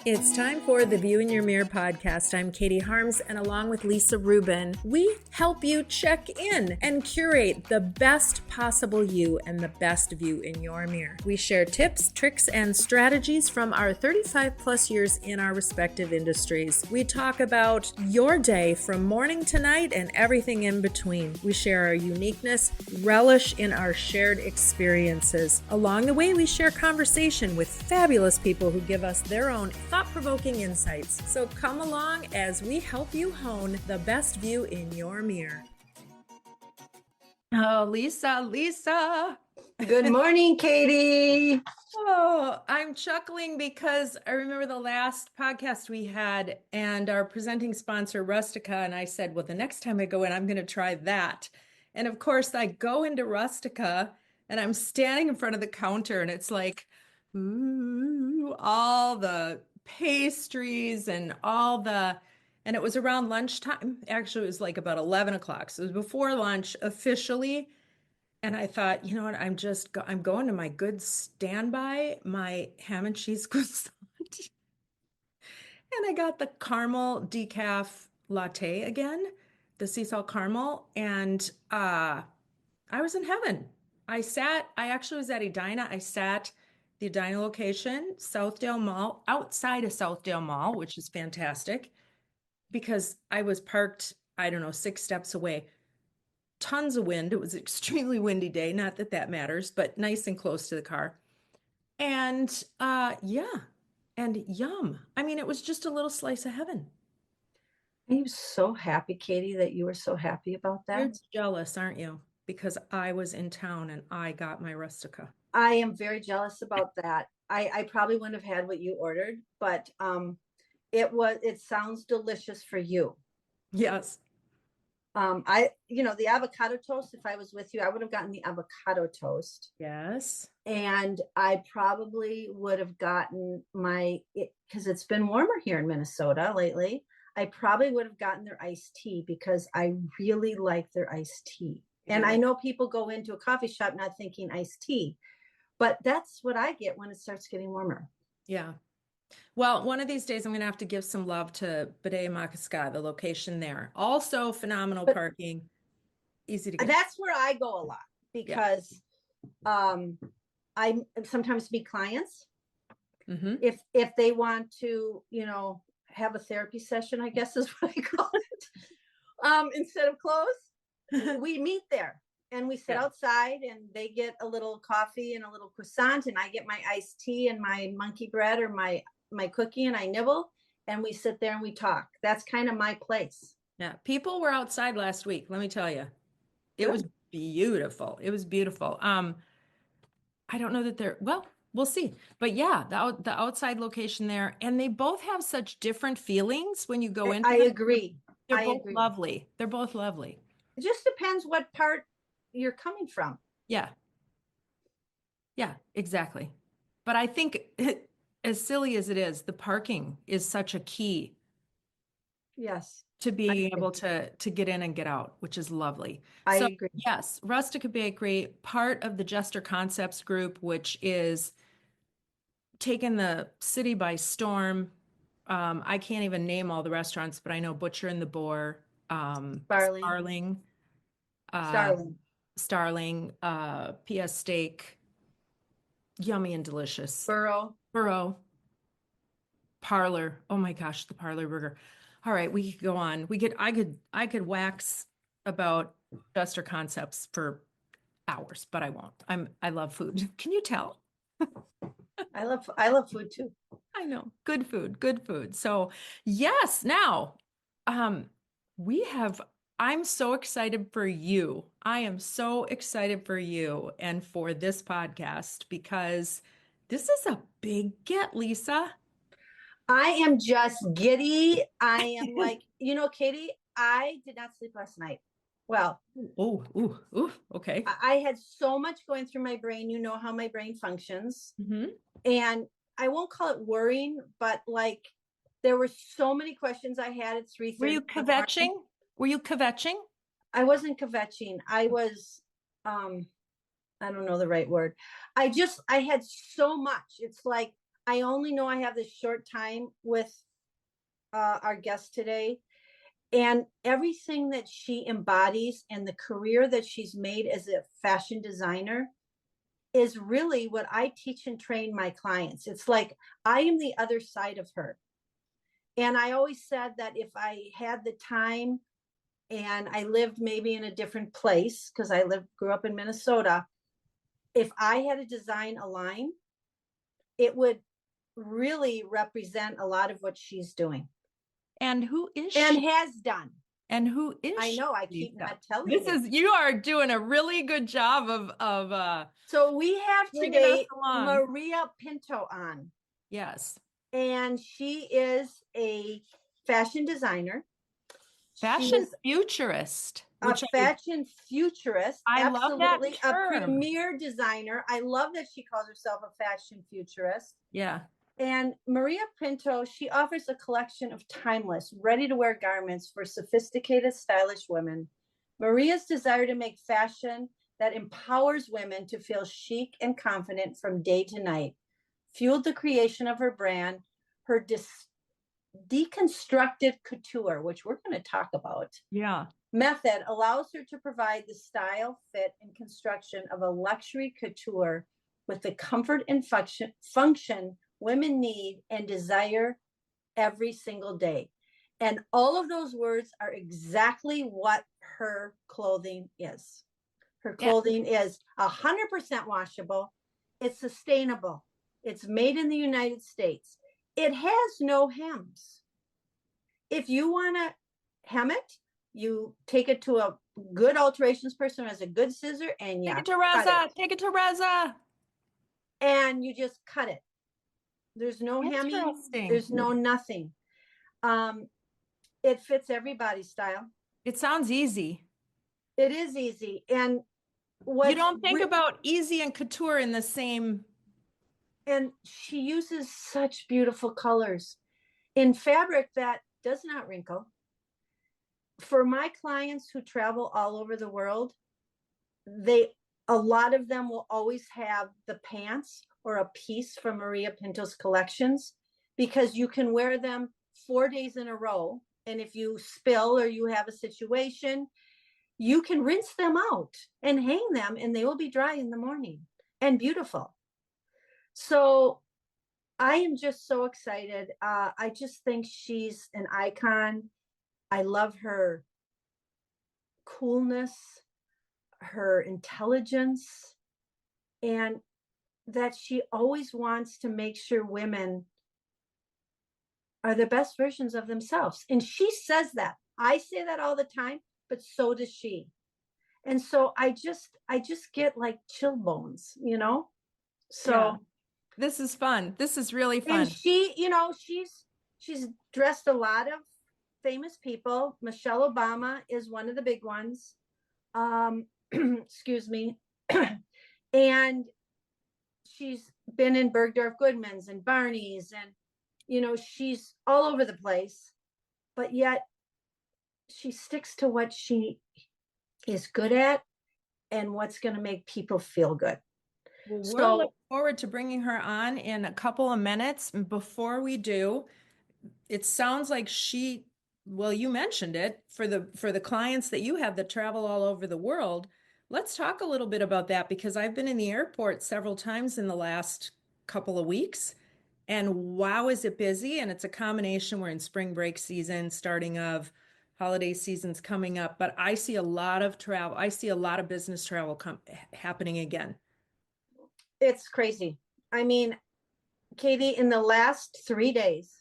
It's time for the View in Your Mirror podcast. I'm Katie Harms, and along with Lisa Rubin, we help you check in and curate the best possible you and the best view in your mirror. We share tips, tricks, and strategies from our 35 plus years in our respective industries. We talk about your day from morning to night and everything in between. We share our uniqueness, relish in our shared experiences. Along the way, we share conversation with fabulous people who give us their own thought-provoking insights. So come along as we help you hone the best view in your mirror. Oh, Lisa. Good morning, Katie. Oh, I'm chuckling because I remember the last podcast we had and our presenting sponsor, Rustica, and I said, well, the next time I go in, I'm going to try that. And of course, I go into Rustica and I'm standing in front of the counter and it's like, ooh, all the pastries and and it was around lunchtime. Actually, it was like about 11 o'clock. So it was before lunch officially. And I thought, you know what? I'm going to my good standby, my ham and cheese croissant. And I got the caramel decaf latte again, the sea salt caramel. And I was in heaven. I actually was at Edina. I sat the Edina location, Southdale Mall, outside of Southdale Mall, which is fantastic because I was parked, I don't know, 6 steps away. Tons of wind. It was an extremely windy day. Not that that matters, but nice and close to the car. And yeah, and yum. I mean, it was just a little slice of heaven. I'm so happy, Katie, that you were so happy about that. You're jealous, aren't you? Because I was in town and I got my Rustica. I am very jealous about that. I probably wouldn't have had what you ordered, but it sounds delicious for you. Yes. The avocado toast, if I was with you, I would have gotten the avocado toast. Yes. And I probably would have gotten because it's been warmer here in Minnesota lately. I probably would have gotten their iced tea because I really like their iced tea. And I know people go into a coffee shop not thinking iced tea, but that's what I get when it starts getting warmer. Yeah. Well, one of these days I'm going to have to give some love to Bede Makaska, the location there. Also phenomenal parking, easy to get. That's where I go a lot because I sometimes meet clients. Mm-hmm. If they want to, have a therapy session, I guess is what I call it. Instead of clothes, we meet there and we sit outside and they get a little coffee and a little croissant and I get my iced tea and my monkey bread or my cookie and I nibble and we sit there and we talk. That's kind of my place. Yeah. People were outside last week. Let me tell you, it was beautiful. It was beautiful. I don't know that we'll see. But yeah, the outside location there, and they both have such different feelings when you go into I them. agree. They're both lovely. They're both lovely. It just depends what part you're coming from. Yeah. Yeah, exactly. But I think as silly as it is, the parking is such a key. Yes. To be able to get in and get out, which is lovely. I agree. Yes, Rustica Bakery, part of the Jester Concepts group, which is taking the city by storm. I can't even name all the restaurants, but I know Butcher and the Boar, Starling, PS Steak, yummy and delicious. Burrow, Parlor. Oh my gosh, the Parlor Burger. All right, we could go on. I could wax about Jester Concepts for hours, but I won't. I love food. Can you tell? I love food too. I know. Good food. So yes, now I'm so excited for you. I am so excited for you and for this podcast because this is a big get, Lisa. I am just giddy. I am like, Katie, I did not sleep last night. Well, okay. I had so much going through my brain. You know how my brain functions. Mm-hmm. And I won't call it worrying, but like there were so many questions I had at 3:30. Were you kvetching? I wasn't kvetching. I was, I don't know the right word. I had so much. It's like I only know I have this short time with our guest today, and everything that she embodies and the career that she's made as a fashion designer is really what I teach and train my clients. It's like I am the other side of her. And I always said that if I had the time and I lived maybe in a different place, because grew up in Minnesota, if I had to design a line, it would really represent a lot of what she's doing. And who is and she? has done. And who is I she, know, I keep Lisa? not telling This you. is, you are doing a really good job of So we have bringing us today along. Maria Pinto on, Yes. and she is a fashion designer. Fashion futurist. A fashion futurist. I love that absolutely a term. premier designer. I love that she calls herself a fashion futurist. Yeah. And Maria Pinto, she offers a collection of timeless, ready-to-wear garments for sophisticated, stylish women. Maria's desire to make fashion that empowers women to feel chic and confident from day to night fueled the creation of her brand. Her deconstructed couture, which we're going to talk about, method allows her to provide the style, fit, and construction of a luxury couture with the comfort and function women need and desire every single day. And all of those words are exactly what her clothing is. Her clothing is 100% washable. It's sustainable. It's made in the United States. It has no hems. If you want to hem it, you take it to a good alterations person who has a good scissor and take it to Reza. Take it to Reza. And you just cut it. There's no hemming. There's no nothing. It fits everybody's style. It sounds easy. It is easy. And you don't think about easy and couture in the same. And she uses such beautiful colors in fabric that does not wrinkle. For my clients who travel all over the world, a lot of them will always have the pants or a piece from Maria Pinto's collections, because you can wear them 4 days in a row. And if you spill or you have a situation, you can rinse them out and hang them and they will be dry in the morning and beautiful. So I am just so excited. I just think she's an icon. I love her coolness, her intelligence, and that she always wants to make sure women are the best versions of themselves. And she says that. I say that all the time, but so does she. And so I just get like chill bones, you know? So yeah. This is fun. This is really fun. And she, you know, she's dressed a lot of famous people. Michelle Obama is one of the big ones. Excuse me. And she's been in Bergdorf Goodman's and Barney's, and you know, she's all over the place, but yet she sticks to what she is good at and what's going to make people feel good. Well, we'll look forward to bringing her on in a couple of minutes. Before we do, it sounds like well, you mentioned it, for the clients that you have that travel all over the world. Let's talk a little bit about that, because I've been in the airport several times in the last couple of weeks, and wow, is it busy. And it's a combination. We're in spring break season, starting of holiday seasons coming up, but I see a lot of travel. I see a lot of business travel happening again. It's crazy. I mean, Katie, in the last 3 days,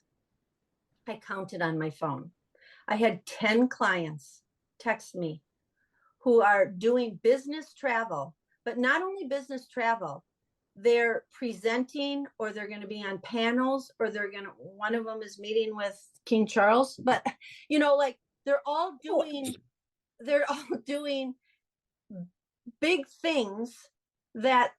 I counted on my phone. I had 10 clients text me who are doing business travel, but not only business travel, they're presenting, or they're going to be on panels, or one of them is meeting with King Charles. But, you know, like they're all doing big things that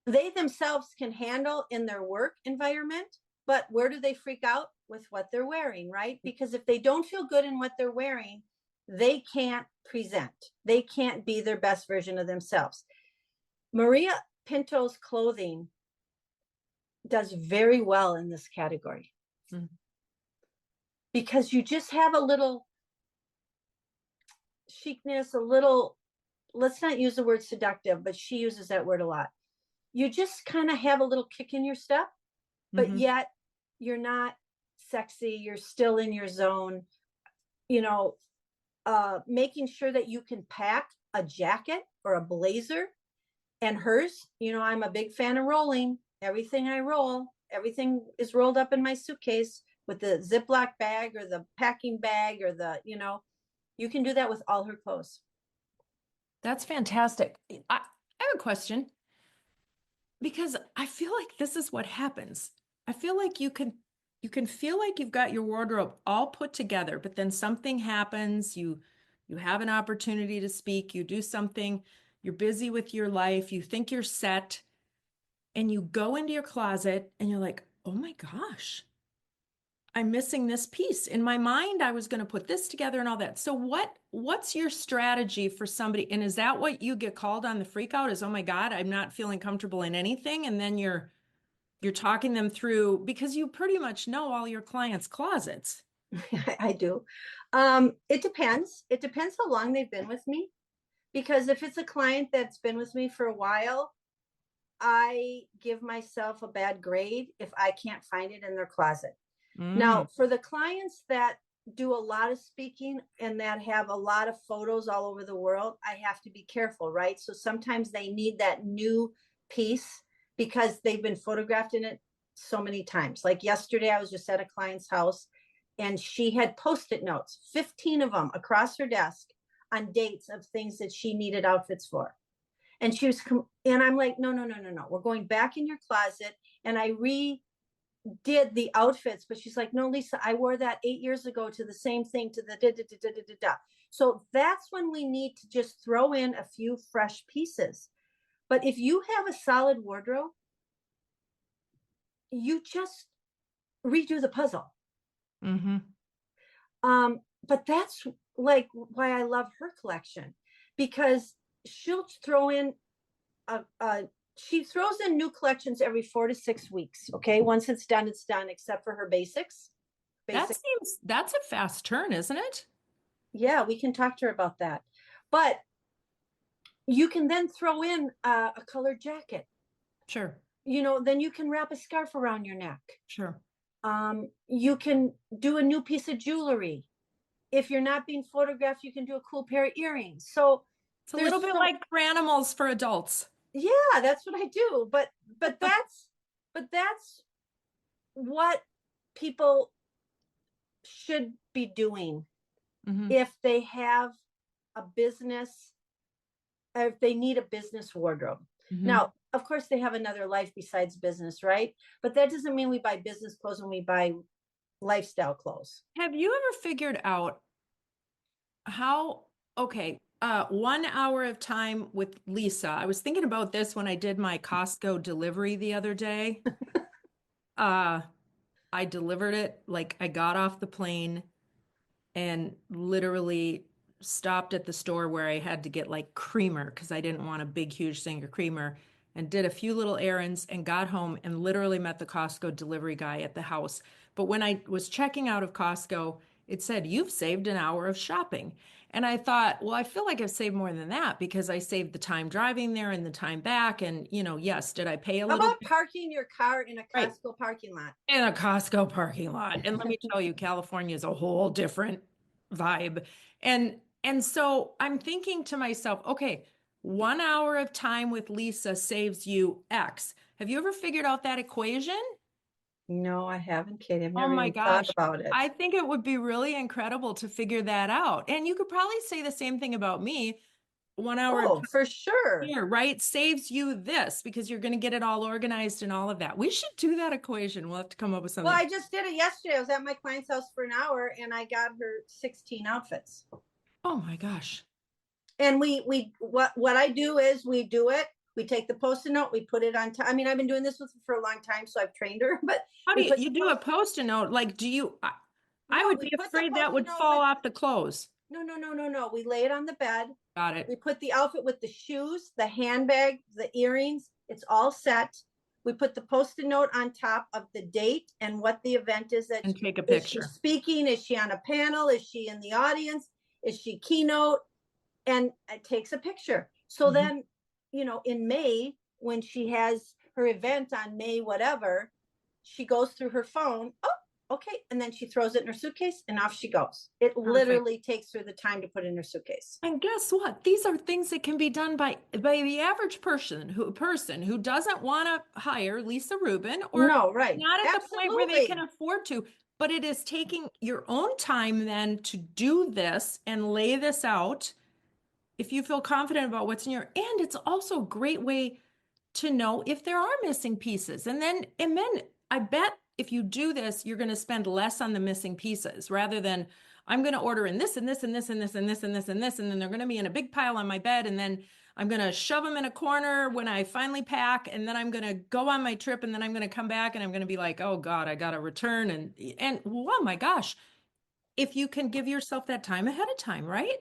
they themselves can handle in their work environment. But where do they freak out? With what they're wearing, right? Because if they don't feel good in what they're wearing, they can't present. They can't be their best version of themselves. Maria Pinto's clothing does very well in this category. Mm. Because you just have a little chicness, a little, let's not use the word seductive, but she uses that word a lot. You just kind of have a little kick in your step, but Mhm. yet you're not sexy. You're still in your zone, you know, making sure that you can pack a jacket or a blazer. And hers, you know, I'm a big fan of rolling. Everything I roll, everything is rolled up in my suitcase with the Ziploc bag or the packing bag or the, you know, you can do that with all her clothes. That's fantastic. I have a question because I feel like this is what happens. I feel like you can feel like you've got your wardrobe all put together, but then something happens, you have an opportunity to speak, you do something, you're busy with your life, you think you're set, and you go into your closet and you're like, "Oh my gosh, I'm missing this piece. In my mind, I was going to put this together and all that." So what's your strategy for somebody? And is that what you get called on the freak out is, "Oh my God, I'm not feeling comfortable in anything." And then you're talking them through because you pretty much know all your clients' closets. I do. It depends. It depends how long they've been with me. Because if it's a client that's been with me for a while, I give myself a bad grade if I can't find it in their closet. Now, for the clients that do a lot of speaking and that have a lot of photos all over the world, I have to be careful, right? So sometimes they need that new piece because they've been photographed in it so many times. Like yesterday, I was just at a client's house and she had Post-it notes, 15 of them across her desk on dates of things that she needed outfits for. And she was, and I'm like, no, no, no, no, no. We're going back in your closet. And I did the outfits, but she's like, no, Lisa, I wore that 8 years ago to the same thing, to the da da da da da da. So that's when we need to just throw in a few fresh pieces. But if you have a solid wardrobe, you just redo the puzzle. Mm-hmm. But that's like why I love her collection, because she'll throw in she throws in new collections every 4 to 6 weeks. Okay, once it's done, except for her basics. That's a fast turn, isn't it? Yeah, we can talk to her about that. But you can then throw in a colored jacket. Sure. You know, then you can wrap a scarf around your neck. Sure. You can do a new piece of jewelry. If you're not being photographed, you can do a cool pair of earrings. So It's a little bit like Granimals for adults. Yeah, that's what I do. But that's what people should be doing if they have a business, or if they need a business wardrobe. Now, of course, they have another life besides business, right? But that doesn't mean we buy business clothes when we buy lifestyle clothes. Have you ever figured out how, okay, 1 hour of time with Lisa? I was thinking about this when I did my Costco delivery the other day. I delivered it, like I got off the plane and literally stopped at the store where I had to get like creamer because I didn't want a big, huge thing of creamer, and did a few little errands and got home and literally met the Costco delivery guy at the house. But when I was checking out of Costco, it said, "You've saved an hour of shopping." And I thought, well, I feel like I've saved more than that because I saved the time driving there and the time back. And, yes, did I pay a How little about parking your car in a Right. Costco parking lot? In a Costco parking lot? And let me tell you, California is a whole different vibe. And so I'm thinking to myself, okay, 1 hour of time with Lisa saves you X. Have you ever figured out that equation? No, I haven't, Katie. I've Oh never my even thought gosh. about it. I think it would be really incredible to figure that out. And you could probably say the same thing about me. 1 hour of Oh, for sure. here, right? Saves you this because you're going to get it all organized and all of that. We should do that equation. We'll have to come up with something. Well, I just did it yesterday. I was at my client's house for an hour and I got her 16 outfits. Oh my gosh. And what I do is we do it. We take the Post-it note, we put it on top. I mean, I've been doing this with her for a long time, so I've trained her. But How do you do a Post-it note? Like, I would we be put the afraid that would Post-it note fall with, off the clothes. no. We lay it on the bed. Got it. We put the outfit with the shoes, the handbag, the earrings. It's all set. We put the Post-it note on top of the date and what the event is. That And take a is she picture. speaking? Is she on a panel? Is she in the audience? Is she keynote? And it takes a picture. So then, in May, when she has her event on May whatever, she goes through her phone. Oh, okay. And then she throws it in her suitcase and off she goes. It literally takes her the time to put in her suitcase. And guess what? These are things that can be done by the average person who doesn't want to hire Lisa Rubin, or No, right. not at the point where they Absolutely. can afford to. But it is taking your own time then to do this and lay this out if you feel confident about what's in your, and it's also a great way to know if there are missing pieces. And then I bet if you do this, you're going to spend less on the missing pieces rather than I'm going to order in this and this and this and this and this and this and this, and then they're going to be in a big pile on my bed, and then I'm going to shove them in a corner when I finally pack, and then I'm going to go on my trip, and then I'm going to come back and I'm going to be like, oh God, I got to return. And oh my gosh, if you can give yourself that time ahead of time, right?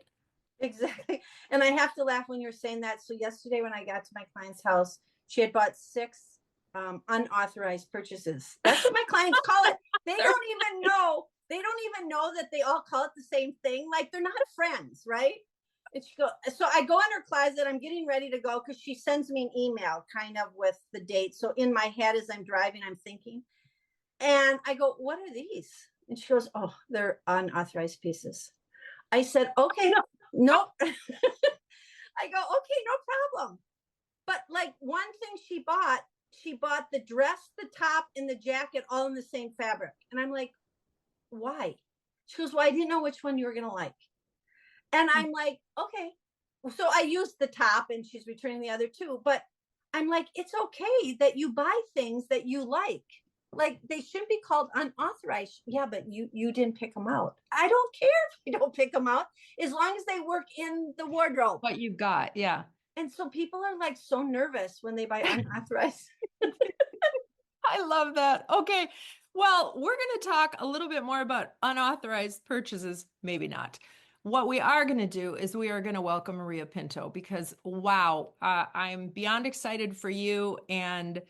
Exactly. And I have to laugh when you're saying that. So yesterday when I got to my client's house, she had bought 6 unauthorized purchases. That's what my clients call it. They don't even know. They don't even know that they all call it the same thing. Like, they're not friends, right? And she goes, so I go in her closet. I'm getting ready to go because she sends me an email kind of with the date. So in my head, as I'm driving, I'm thinking, and I go, what are these? And she goes, oh, they're unauthorized pieces. I said, okay, nope. I go, okay, no problem. But like, one thing she bought the dress, the top, and the jacket all in the same fabric. And I'm like, why? She goes, well, I didn't know which one you were going to like. And I'm like, okay. So I used the top and she's returning the other 2. But I'm like, it's okay that you buy things that you like. Like, they shouldn't be called unauthorized. Yeah, but you didn't pick them out. I don't care if you don't pick them out, as long as they work in the wardrobe. What you got. Yeah. And so people are like so nervous when they buy unauthorized. I love that. Okay. Well, we're going to talk a little bit more about unauthorized purchases. Maybe not. What we are going to do is we are going to welcome Maria Pinto, because wow, I'm beyond excited for you, and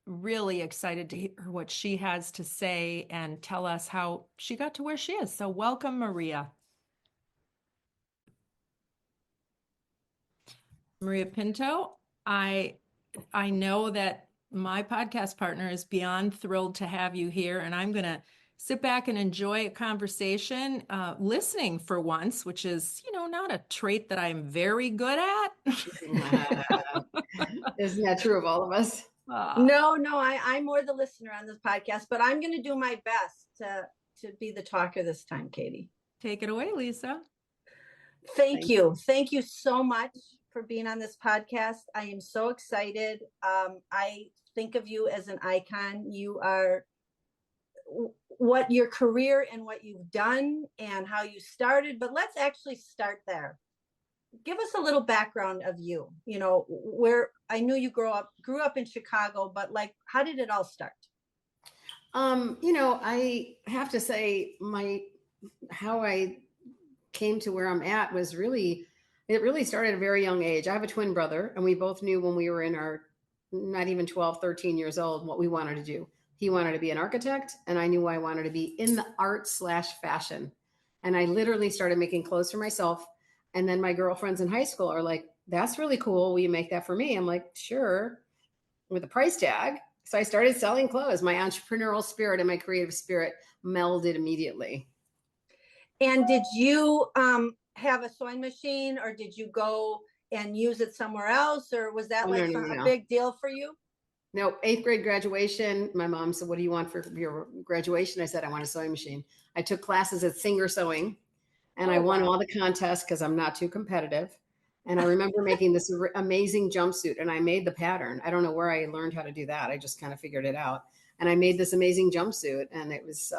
really excited to hear what she has to say and tell us how she got to where she is. So welcome, Maria. Maria Pinto, I know that my podcast partner is beyond thrilled to have you here, and I'm going to sit back and enjoy a conversation, listening for once, which is, not a trait that I'm very good at. Isn't that true of all of us? No, I'm more the listener on this podcast, but I'm going to do my best to be the talker this time, Katie. Take it away, Lisa. Thank you. Thank you so much for being on this podcast. I am so excited. I think of you as an icon. You are what your career and what you've done and how you started, but let's actually start there. Give us a little background of you, where I knew you grew up in Chicago, but like, how did it all start? I have to say how I came to where I'm at was it really started at a very young age. I have a twin brother, and we both knew when we were in our not even 12, 13 years old, what we wanted to do. He wanted to be an architect, and I knew I wanted to be in the art/fashion. And I literally started making clothes for myself. And then my girlfriends in high school are like, that's really cool. Will you make that for me? I'm like, sure, with a price tag. So I started selling clothes. My entrepreneurial spirit and my creative spirit melded immediately. And did you have a sewing machine, or did you go and use it somewhere else? Or was that a big deal for you? No, 8th grade graduation. My mom said, what do you want for your graduation? I said, I want a sewing machine. I took classes at Singer Sewing, and I won all the contests because I'm not too competitive. And I remember making this amazing jumpsuit, and I made the pattern. I don't know where I learned how to do that. I just kind of figured it out. And I made this amazing jumpsuit, and it was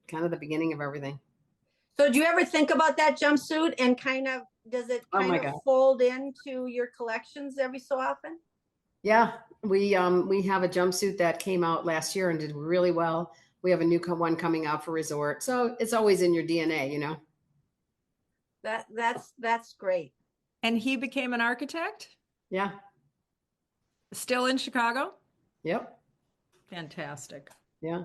kind of the beginning of everything. So do you ever think about that jumpsuit, and does it fold into your collections every so often? Yeah, we have a jumpsuit that came out last year and did really well. We have a new one coming out for resort. So it's always in your DNA, That's great. And he became an architect? Yeah. Still in Chicago? Yep. Fantastic. Yeah.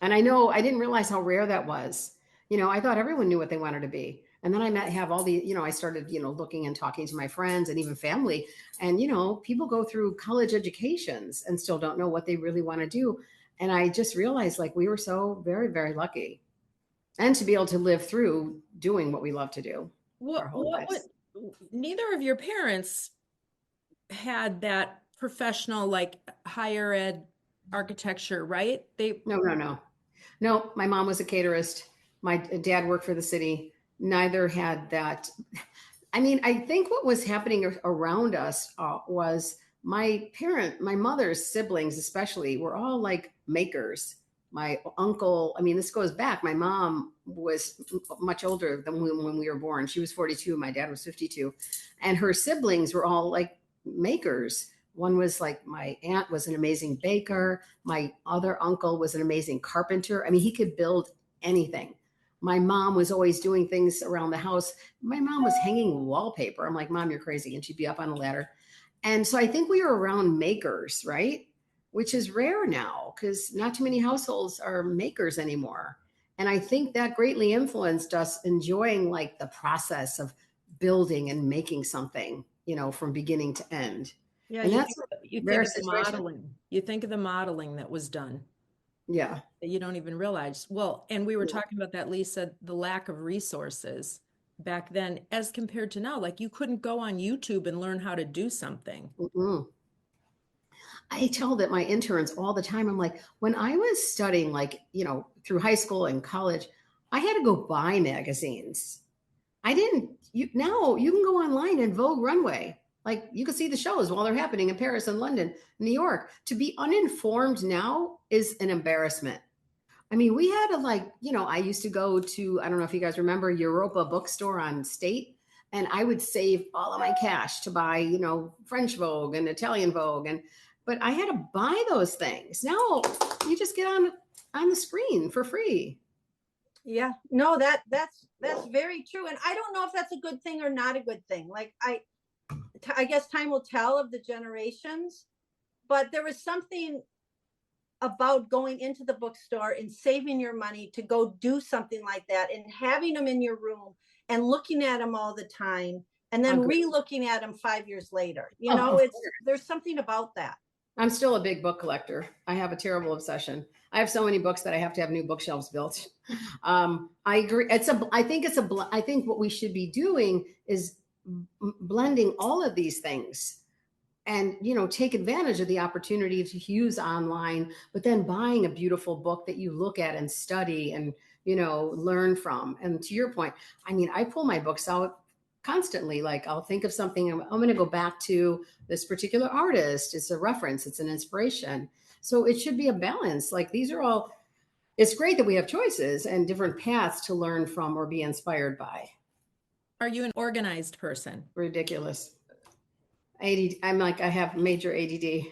And I know I didn't realize how rare that was. I thought everyone knew what they wanted to be. And then have all the, I started, looking and talking to my friends and even family. And, people go through college educations and still don't know what they really want to do. And I just realized like we were so very, very lucky and to be able to live through doing what we love to do our whole lives. Neither of your parents had that professional, like higher ed architecture, right? No, my mom was a caterist. My dad worked for the city. Neither had that. I mean, I think what was happening around us was my mother's siblings, especially, were all like makers. My uncle, I mean, this goes back. My mom was much older than when we were born. She was 42. My dad was 52. And her siblings were all like makers. One was like my aunt was an amazing baker. My other uncle was an amazing carpenter. I mean, he could build anything. My mom was always doing things around the house. My mom was hanging wallpaper. I'm like, Mom, you're crazy. And she'd be up on a ladder. And so I think we were around makers, right? Which is rare now because not too many households are makers anymore. And I think that greatly influenced us enjoying like the process of building and making something, from beginning to end. Yeah, And that's you a think rare of the situation. modeling. You think of the modeling that was done Yeah. that you don't even realize. Well, and we were talking about that, Lisa, the lack of resources back then as compared to now. Like you couldn't go on YouTube and learn how to do something. Mm-mm. I tell that my interns all the time. I'm like, when I was studying, like, through high school and college, I had to go buy magazines. I didn't, now you can go online and Vogue Runway. Like you can see the shows while they're happening in Paris and London, New York. To be uninformed now is an embarrassment. I mean, we had to I used to go to, I don't know if you guys remember Europa bookstore on State, and I would save all of my cash to buy, French Vogue and Italian Vogue. But I had to buy those things. Now you just get on the screen for free. Yeah, no, that's very true. And I don't know if that's a good thing or not a good thing. Like I guess time will tell of the generations, but there was something about going into the bookstore and saving your money to go do something like that and having them in your room and looking at them all the time and then re-looking at them 5 years later. There's something about that. I'm still a big book collector. I have a terrible obsession. I have so many books that I have to have new bookshelves built. I agree. I think what we should be doing is blending all of these things and, take advantage of the opportunity to use online, but then buying a beautiful book that you look at and study and, learn from. And to your point, I mean, I pull my books out constantly. Like I'll think of something, I'm going to go back to this particular artist. It's a reference, it's an inspiration. So it should be a balance. Like it's great that we have choices and different paths to learn from or be inspired by. Are you an organized person? Ridiculous. I'm like, I have major ADD.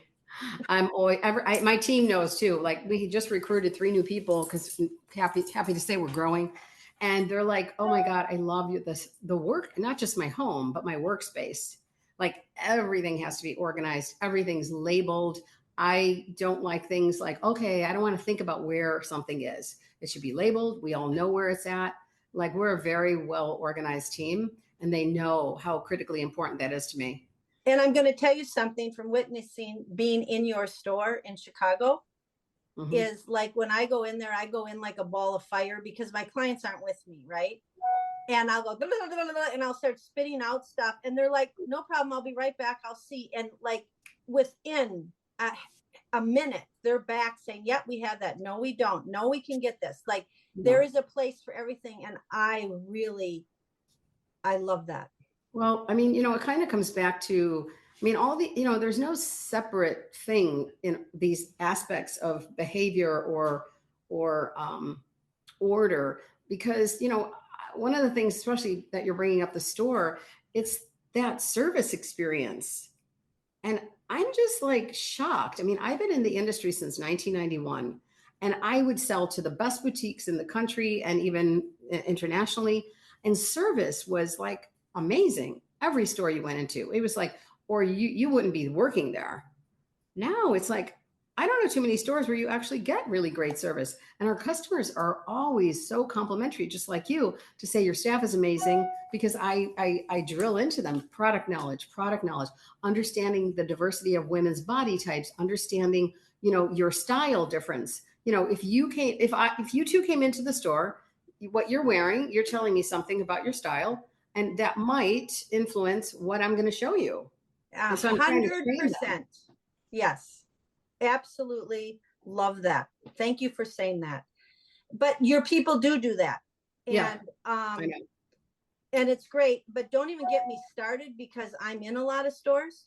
I'm always, my team knows too. Like we just recruited 3 new people because happy to say we're growing. And they're like, oh my God, I love you. The work, not just my home, but my workspace. Like everything has to be organized. Everything's labeled. I don't like things like, okay, I don't want to think about where something is. It should be labeled. We all know where it's at. Like we're a very well organized team and they know how critically important that is to me. And I'm going to tell you something from witnessing being in your store in Chicago. Mm-hmm. Is like when I go in there, I go in like a ball of fire because my clients aren't with me, right? And I'll go blah, blah, blah, blah, and I'll start spitting out stuff, and they're like, "No problem, I'll be right back. I'll see." And like within a minute, they're back saying, "Yep, we have that. No, we don't. No, we can get this." Like there is a place for everything, and I love that. Well, I mean, it kind of comes back to. I mean, there's no separate thing in these aspects of behavior or order because, one of the things, especially that you're bringing up the store, it's that service experience. And I'm just like shocked. I mean, I've been in the industry since 1991 and I would sell to the best boutiques in the country and even internationally. And service was like amazing. Every store you went into, it was like, or you wouldn't be working there. Now it's like, I don't know too many stores where you actually get really great service. And our customers are always so complimentary, just like you, to say your staff is amazing, because I drill into them product knowledge, understanding the diversity of women's body types, understanding, your style difference. If you two came into the store, what you're wearing, you're telling me something about your style, and that might influence what I'm going to show you. And so I'm trying to train them. 100%. Yes, absolutely. Love that. Thank you for saying that. But your people do that. Yeah, And I know. and it's great, but don't even get me started, because I'm in a lot of stores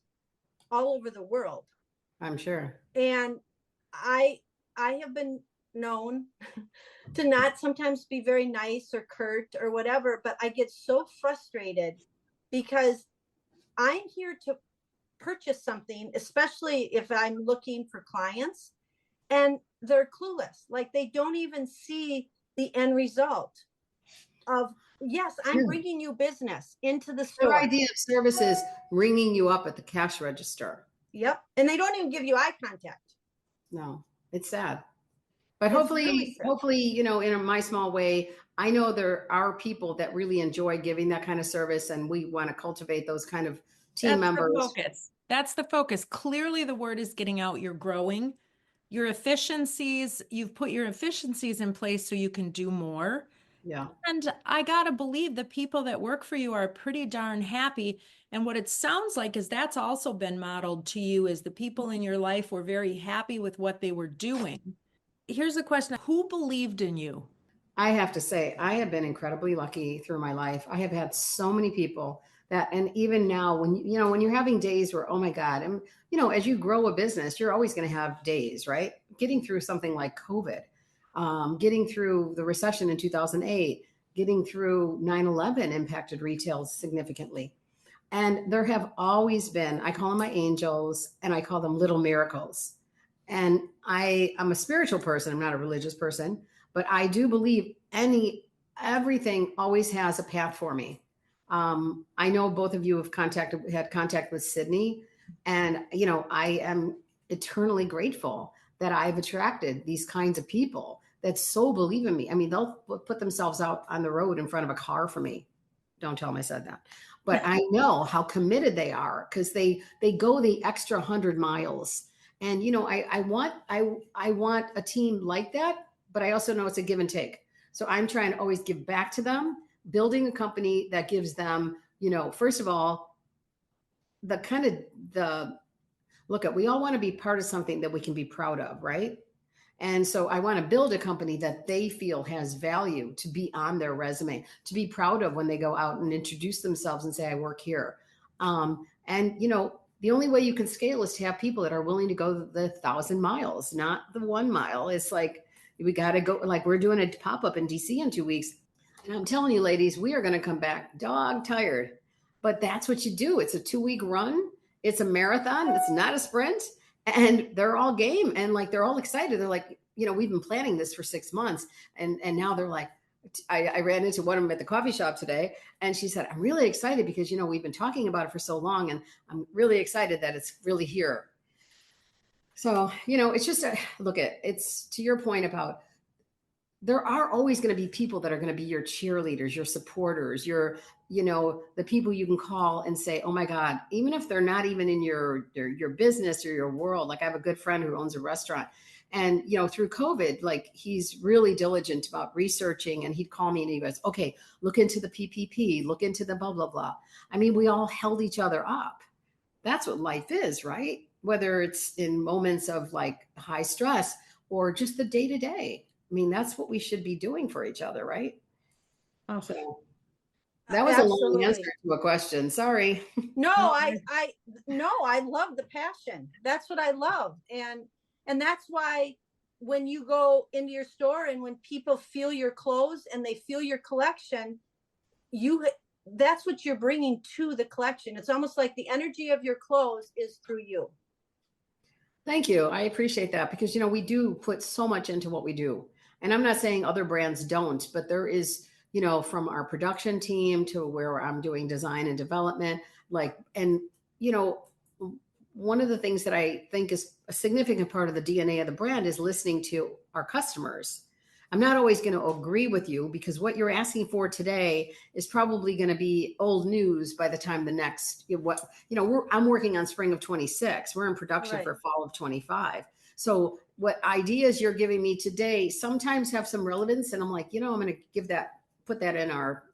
all over the world. I'm sure. And I have been known to not sometimes be very nice or curt or whatever, but I get so frustrated because I'm here to purchase something, especially if I'm looking for clients, and they're clueless. Like, they don't even see the end result of, yes, I'm bringing you business into the store. Their idea of service is ringing you up at the cash register. Yep. And they don't even give you eye contact. No, it's sad. But It's hopefully, really sad. hopefully, in my small way, I know there are people that really enjoy giving that kind of service, and we want to cultivate those kind of team members. The focus. That's the focus. Clearly, the word is getting out. You're growing. Your efficiencies, you've put your efficiencies in place so you can do more. Yeah. And I got to believe the people that work for you are pretty darn happy. And what it sounds like is that's also been modeled to you, as the people in your life were very happy with what they were doing. Here's the question. Who believed in you? I have to say, I have been incredibly lucky through my life. I have had so many people that, and even now when you're having days where, oh my God, and as you grow a business, you're always going to have days, right? Getting through something like COVID, getting through the recession in 2008, getting through 9/11 impacted retail significantly. And there have always been, I call them my angels, and I call them little miracles. And I'm a spiritual person. I'm not a religious person, but I do believe everything always has a path for me. I know both of you have had contact with Sydney, and I am eternally grateful that I've attracted these kinds of people that so believe in me. I mean, they'll put themselves out on the road in front of a car for me. Don't tell them I said that, but I know how committed they are, because they go the extra 100 miles. And I want a team like that, but I also know it's a give and take. So I'm trying to always give back to them, building a company that gives them, first of all, we all want to be part of something that we can be proud of, right? And so I want to build a company that they feel has value to be on their resume, to be proud of when they go out and introduce themselves and say, I work here. The only way you can scale is to have people that are willing to go the 1,000 miles, not the 1 mile. It's like, we got to go, like we're doing a pop-up in DC in 2 weeks. And I'm telling you, ladies, we are going to come back dog tired, but that's what you do. It's a 2-week run. It's a marathon. It's not a sprint. And they're all game, and like, they're all excited. They're like, we've been planning this for 6 months. And now they're like, I ran into one of them at the coffee shop today, and she said, I'm really excited because, we've been talking about it for so long, and I'm really excited that it's really here. So, it's just it's to your point about, there are always going to be people that are going to be your cheerleaders, your supporters, the people you can call and say, oh my God, even if they're not even in your business or your world. Like, I have a good friend who owns a restaurant, and, through COVID, like, he's really diligent about researching, and he'd call me and he goes, okay, look into the PPP, look into the blah, blah, blah. I mean, we all held each other up. That's what life is, right? Whether it's in moments of like high stress or just the day to day. I mean, that's what we should be doing for each other, right? Oh. So that was Absolutely. a long answer to a question. Sorry. No, I love the passion. That's what I love. And that's why when you go into your store and when people feel your clothes and they feel your collection, that's what you're bringing to the collection. It's almost like the energy of your clothes is through you. Thank you. I appreciate that, because, we do put so much into what we do. And I'm not saying other brands don't, but there is, from our production team to where I'm doing design and development, one of the things that I think is a significant part of the DNA of the brand is listening to our customers. I'm not always going to agree with you because what you're asking for today is probably going to be old news by the time the next, I'm working on spring of 26. We're in production Right. for fall of 25. So what ideas you're giving me today sometimes have some relevance. And I'm like, I'm going to put that in our,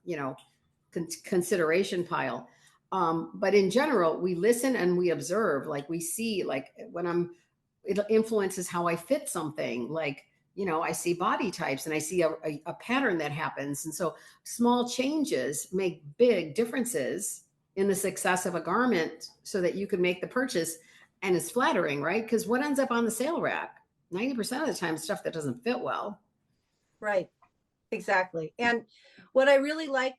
consideration pile. But in general, we listen and we observe, like we see, like it influences how I fit something. Like, I see body types and I see a pattern that happens. And so small changes make big differences in the success of a garment so that you can make the purchase and it's flattering, right? Because what ends up on the sale rack? 90% of the time, stuff that doesn't fit well. Right. Exactly. And what I really like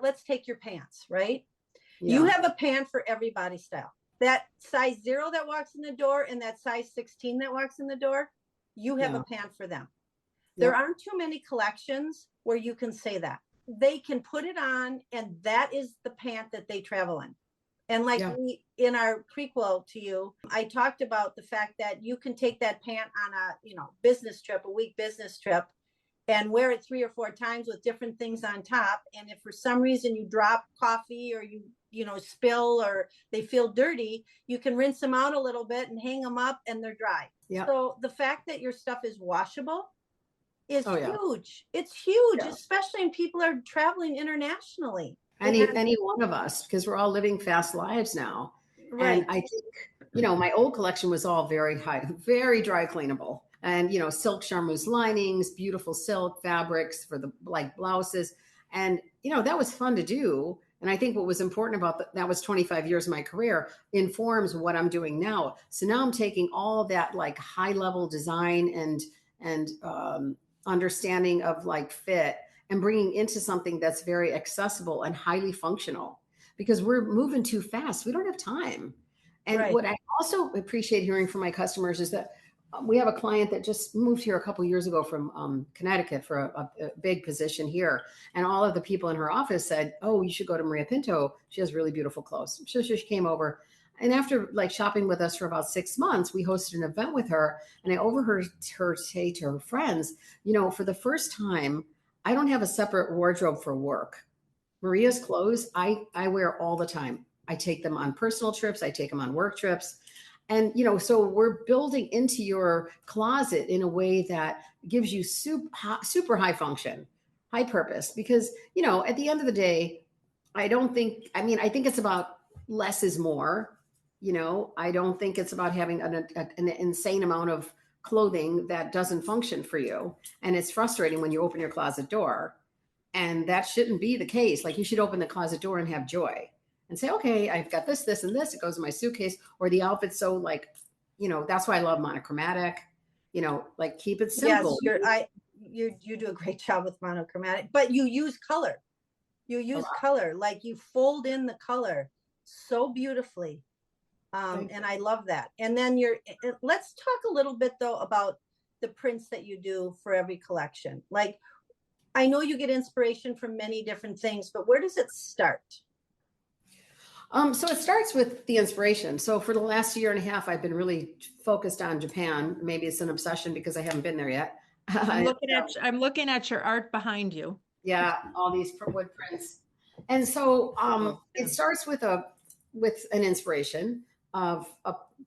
let's take your pants, right? Yeah. You have a pant for every body style. That size 0 that walks in the door and that size 16 that walks in the door, you have a pant for them. There aren't too many collections where you can say that. They can put it on and that is the pant that they travel in. And like in our prequel to you, I talked about the fact that you can take that pant on a week business trip and wear it 3 or 4 times with different things on top. And if for some reason you drop coffee or you spill or they feel dirty, you can rinse them out a little bit and hang them up and they're dry. Yeah. So the fact that your stuff is washable is huge. It's huge, especially when people are traveling internationally. Any one of us, because we're all living fast lives now. Right. And I think, my old collection was all very very dry cleanable. And, silk charmeuse linings, beautiful silk fabrics for the blouses. And, that was fun to do. And I think what was important about that was 25 years of my career informs what I'm doing now. So now I'm taking all of that high level design and understanding of fit and bringing into something that's very accessible and highly functional because we're moving too fast. We don't have time. And what I also appreciate hearing from my customers is that we have a client that just moved here a couple of years ago from Connecticut for a big position here. And all of the people in her office said, oh, you should go to Maria Pinto. She has really beautiful clothes. So she came over. And after shopping with us for about 6 months, we hosted an event with her. And I overheard her say to her friends, for the first time, I don't have a separate wardrobe for work. Maria's clothes, I wear all the time. I take them on personal trips. I take them on work trips. And, so we're building into your closet in a way that gives you super high function, high purpose, because, at the end of the day, I think it's about less is more. I don't think it's about having an insane amount of clothing that doesn't function for you. And it's frustrating when you open your closet door, and that shouldn't be the case. You should open the closet door and have joy. And say, okay, I've got this, this, and this. It goes in my suitcase, or the outfit's so that's why I love monochromatic. Keep it simple. Yes, you do a great job with monochromatic, but you use color. You use color, you fold in the color so beautifully, and I love that. And then let's talk a little bit though about the prints that you do for every collection. I know you get inspiration from many different things, but where does it start? So it starts with the inspiration. So for the last year and a half, I've been really focused on Japan. Maybe it's an obsession because I haven't been there yet. I'm looking at your art behind you. Yeah, all these wood prints. And so it starts with an inspiration of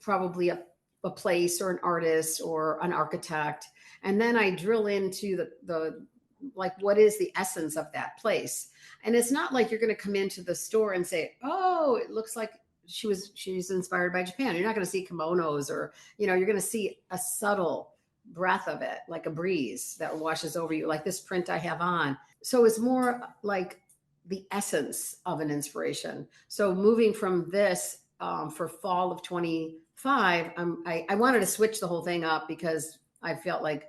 probably a place or an artist or an architect. And then I drill into the what is the essence of that place. And it's not like you're going to come into the store and say, oh, it looks like she's inspired by Japan. You're not going to see kimonos or, you're going to see a subtle breath of it, like a breeze that washes over you, like this print I have on. So it's more like the essence of an inspiration. So moving from this for fall of 25, I wanted to switch the whole thing up because I felt like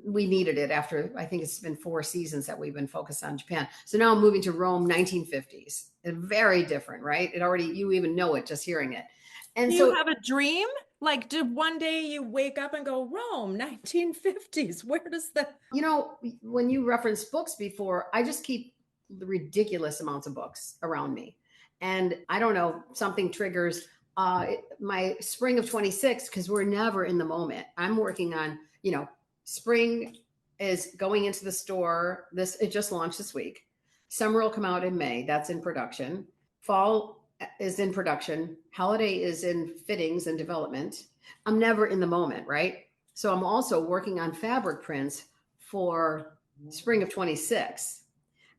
we needed it after, I think it's been 4 seasons that we've been focused on Japan. So now I'm moving to Rome, 1950s. It's very different, right? You even know it just hearing it. And do so you have a dream? Did one day you wake up and go, Rome, 1950s? Where does that? When you referenced books before, I just keep the ridiculous amounts of books around me. And I don't know, something triggers my spring of 26, because we're never in the moment. I'm working on, spring is going into the store. It just launched this week. Summer will come out in May. That's in production. Fall is in production. Holiday is in fittings and development. I'm never in the moment, right? So I'm also working on fabric prints for spring of 26.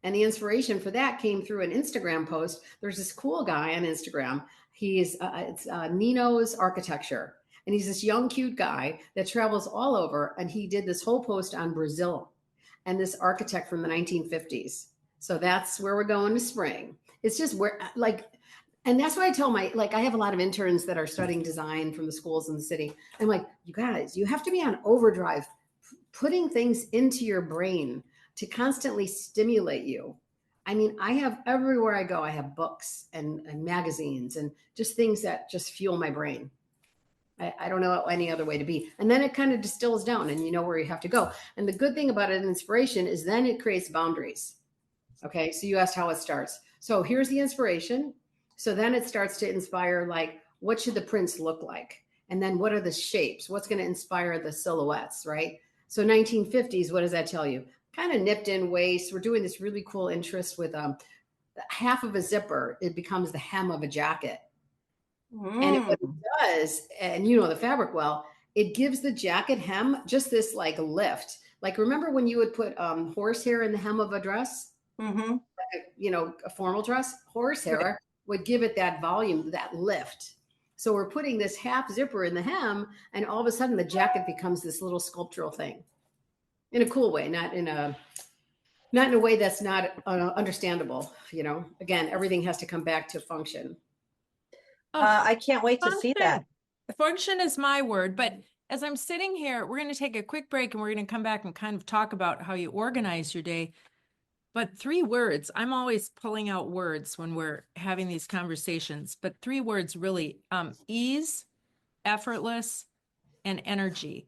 And the inspiration for that came through an Instagram post. There's this cool guy on Instagram. It's Nino's Architecture. And he's this young, cute guy that travels all over. And he did this whole post on Brazil and this architect from the 1950s. So that's where we're going to spring. It's just and that's why I tell I have a lot of interns that are studying design from the schools in the city. I'm like, you guys, you have to be on overdrive, putting things into your brain to constantly stimulate you. I mean, I have everywhere I go, I have books and magazines and just things that just fuel my brain. I don't know any other way to be. And then it kind of distills down and you know where you have to go. And the good thing about an inspiration is then it creates boundaries. Okay, so you asked how it starts. So here's the inspiration. So then it starts to inspire, what should the prints look like? And then what are the shapes? What's going to inspire the silhouettes, right? So 1950s, what does that tell you? Kind of nipped in waist. We're doing this really cool interest with half of a zipper. It becomes the hem of a jacket. And what it does, and the fabric well, it gives the jacket hem just this lift. Remember when you would put horsehair in the hem of a dress? Mm-hmm. A formal dress? Horsehair would give it that volume, that lift. So we're putting this half zipper in the hem, and all of a sudden the jacket becomes this little sculptural thing. In a cool way, not in a way that's not understandable. Again, everything has to come back to function. I can't wait to see that. Function is my word, but as I'm sitting here, we're going to take a quick break and we're going to come back and kind of talk about how you organize your day. But 3 words, I'm always pulling out words when we're having these conversations, but 3 words really, ease, effortless, and energy.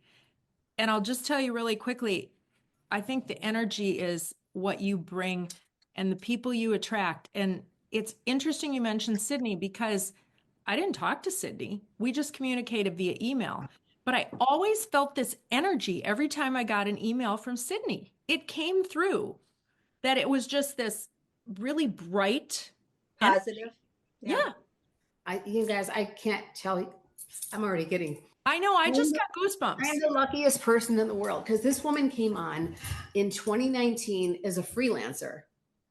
And I'll just tell you really quickly, I think the energy is what you bring and the people you attract. And it's interesting you mentioned Sydney because I didn't talk to Sydney. We just communicated via email. But I always felt this energy every time I got an email from Sydney. It came through that it was just this really bright, positive. Yeah. You guys, I can't tell you. I'm already getting. I know. I just got goosebumps. I'm the luckiest person in the world because this woman came on in 2019 as a freelancer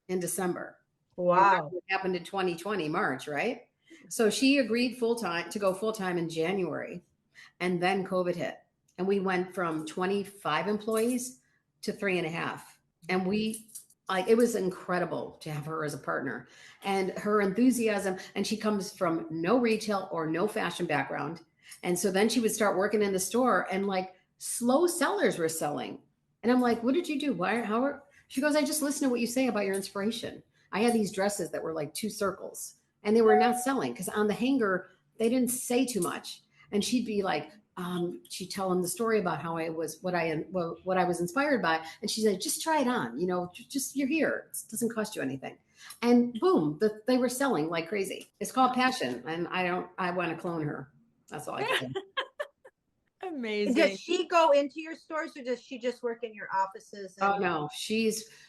in December. Wow. What happened in 2020, March, right? So she agreed to go full-time in January, and then COVID hit. And we went from 25 employees to 3.5. And it was incredible to have her as a partner and her enthusiasm. And she comes from no retail or no fashion background. And so then she would start working in the store and slow sellers were selling. And I'm like, what did you do? She goes, I just listen to what you say about your inspiration. I had these dresses that were 2 circles and they were not selling because on the hanger, they didn't say too much. And she'd be she'd tell him the story about how what I was inspired by. And she said, just try it on, just you're here. It doesn't cost you anything. And boom, they were selling like crazy. It's called passion. And I want to clone her. That's all I can say. Amazing. Does she go into your stores or does she just work in your offices? Oh no,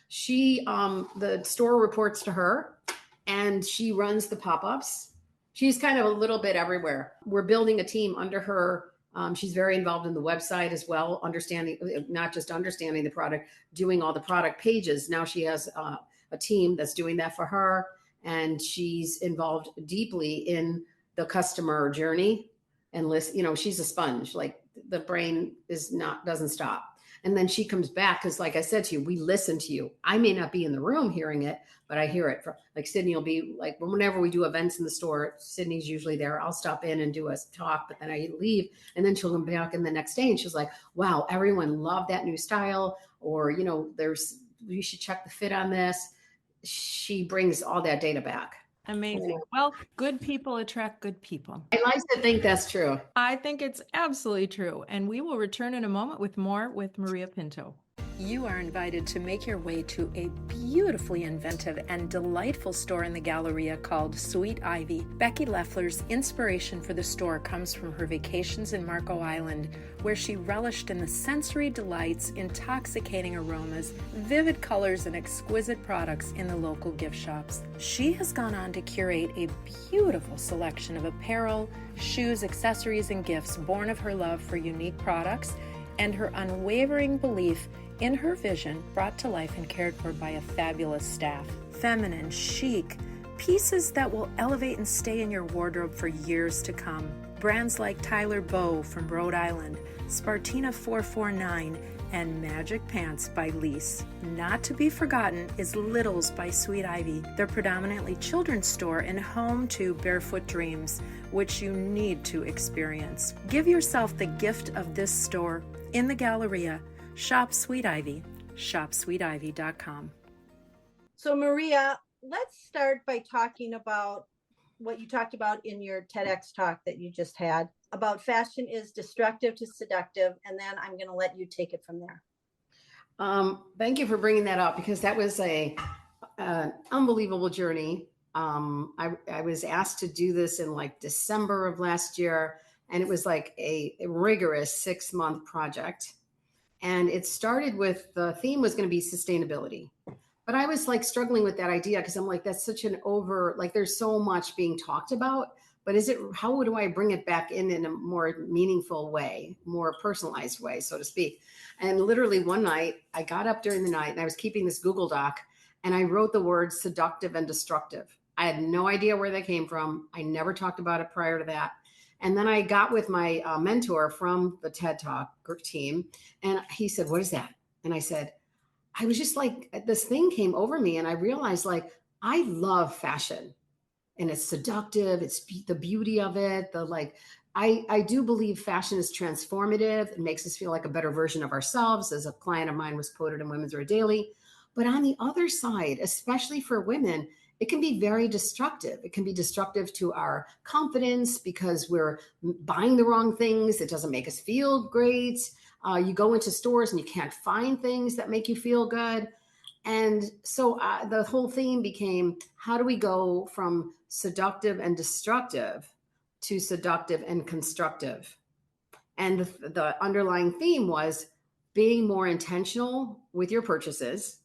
the store reports to her and she runs the pop-ups. She's kind of a little bit everywhere. We're building a team under her. She's very involved in the website as well, not just understanding the product, doing all the product pages. Now she has a team that's doing that for her. And she's involved deeply in the customer journey and she's a sponge. The brain doesn't stop. And then she comes back because, like I said to you, we listen to you. I may not be in the room hearing it, but I hear it. Sydney will be whenever we do events in the store, Sydney's usually there. I'll stop in and do a talk, but then I leave. And then she'll come back in the next day and she's like, wow, everyone loved that new style. Or, you should check the fit on this. She brings all that data back. Amazing. Yeah. Well, good people attract good people. I like to think that's true. I think it's absolutely true. And we will return in a moment with more with Maria Pinto. You are invited to make your way to a beautifully inventive and delightful store in the Galleria called Sweet Ivy. Becky Leffler's inspiration for the store comes from her vacations in Marco Island, where she relished in the sensory delights, intoxicating aromas, vivid colors, and exquisite products in the local gift shops. She has gone on to curate a beautiful selection of apparel, shoes, accessories, and gifts born of her love for unique products and her unwavering belief in her vision, brought to life and cared for by a fabulous staff. Feminine, chic, pieces that will elevate and stay in your wardrobe for years to come. Brands like Tyler Bow from Rhode Island, Spartina 449, and Magic Pants by Lise. Not to be forgotten is Littles by Sweet Ivy, their predominantly children's store and home to Barefoot Dreams, which you need to experience. Give yourself the gift of this store in the Galleria. Shop Sweet Ivy. ShopSweetIvy.com. So Maria, let's start by talking about what you talked about in your TEDx talk that you just had about fashion is destructive to seductive. And then I'm going to let you take it from there. Thank you for bringing that up, because that was an unbelievable journey. I was asked to do this in like December of last year, and it was like a rigorous 6-month project. And it started with, the theme was going to be sustainability. But I was like struggling with that idea, because I'm like, that's such an like there's so much being talked about, but how do I bring it back in a more meaningful way, more personalized way, so to speak? And literally one night I got up during the night and I was keeping this Google Doc, and I wrote the words seductive and destructive. I had no idea where they came from. I never talked about it prior to that. And then I got with my mentor from the TED Talk team, and he said, "What is that?" And I said, I was just like, this thing came over me, and I realized, like, I love fashion, and it's seductive. It's the beauty of it. I do believe fashion is transformative. It makes us feel like a better version of ourselves, as a client of mine was quoted in Women's Wear Daily. But on the other side, especially for women, it can be very destructive. It can be destructive to our confidence because we're buying the wrong things. It doesn't make us feel great. You go into stores and you can't find things that make you feel good. And so the whole theme became, how do we go from seductive and destructive to seductive and constructive? And the underlying theme was being more intentional with your purchases.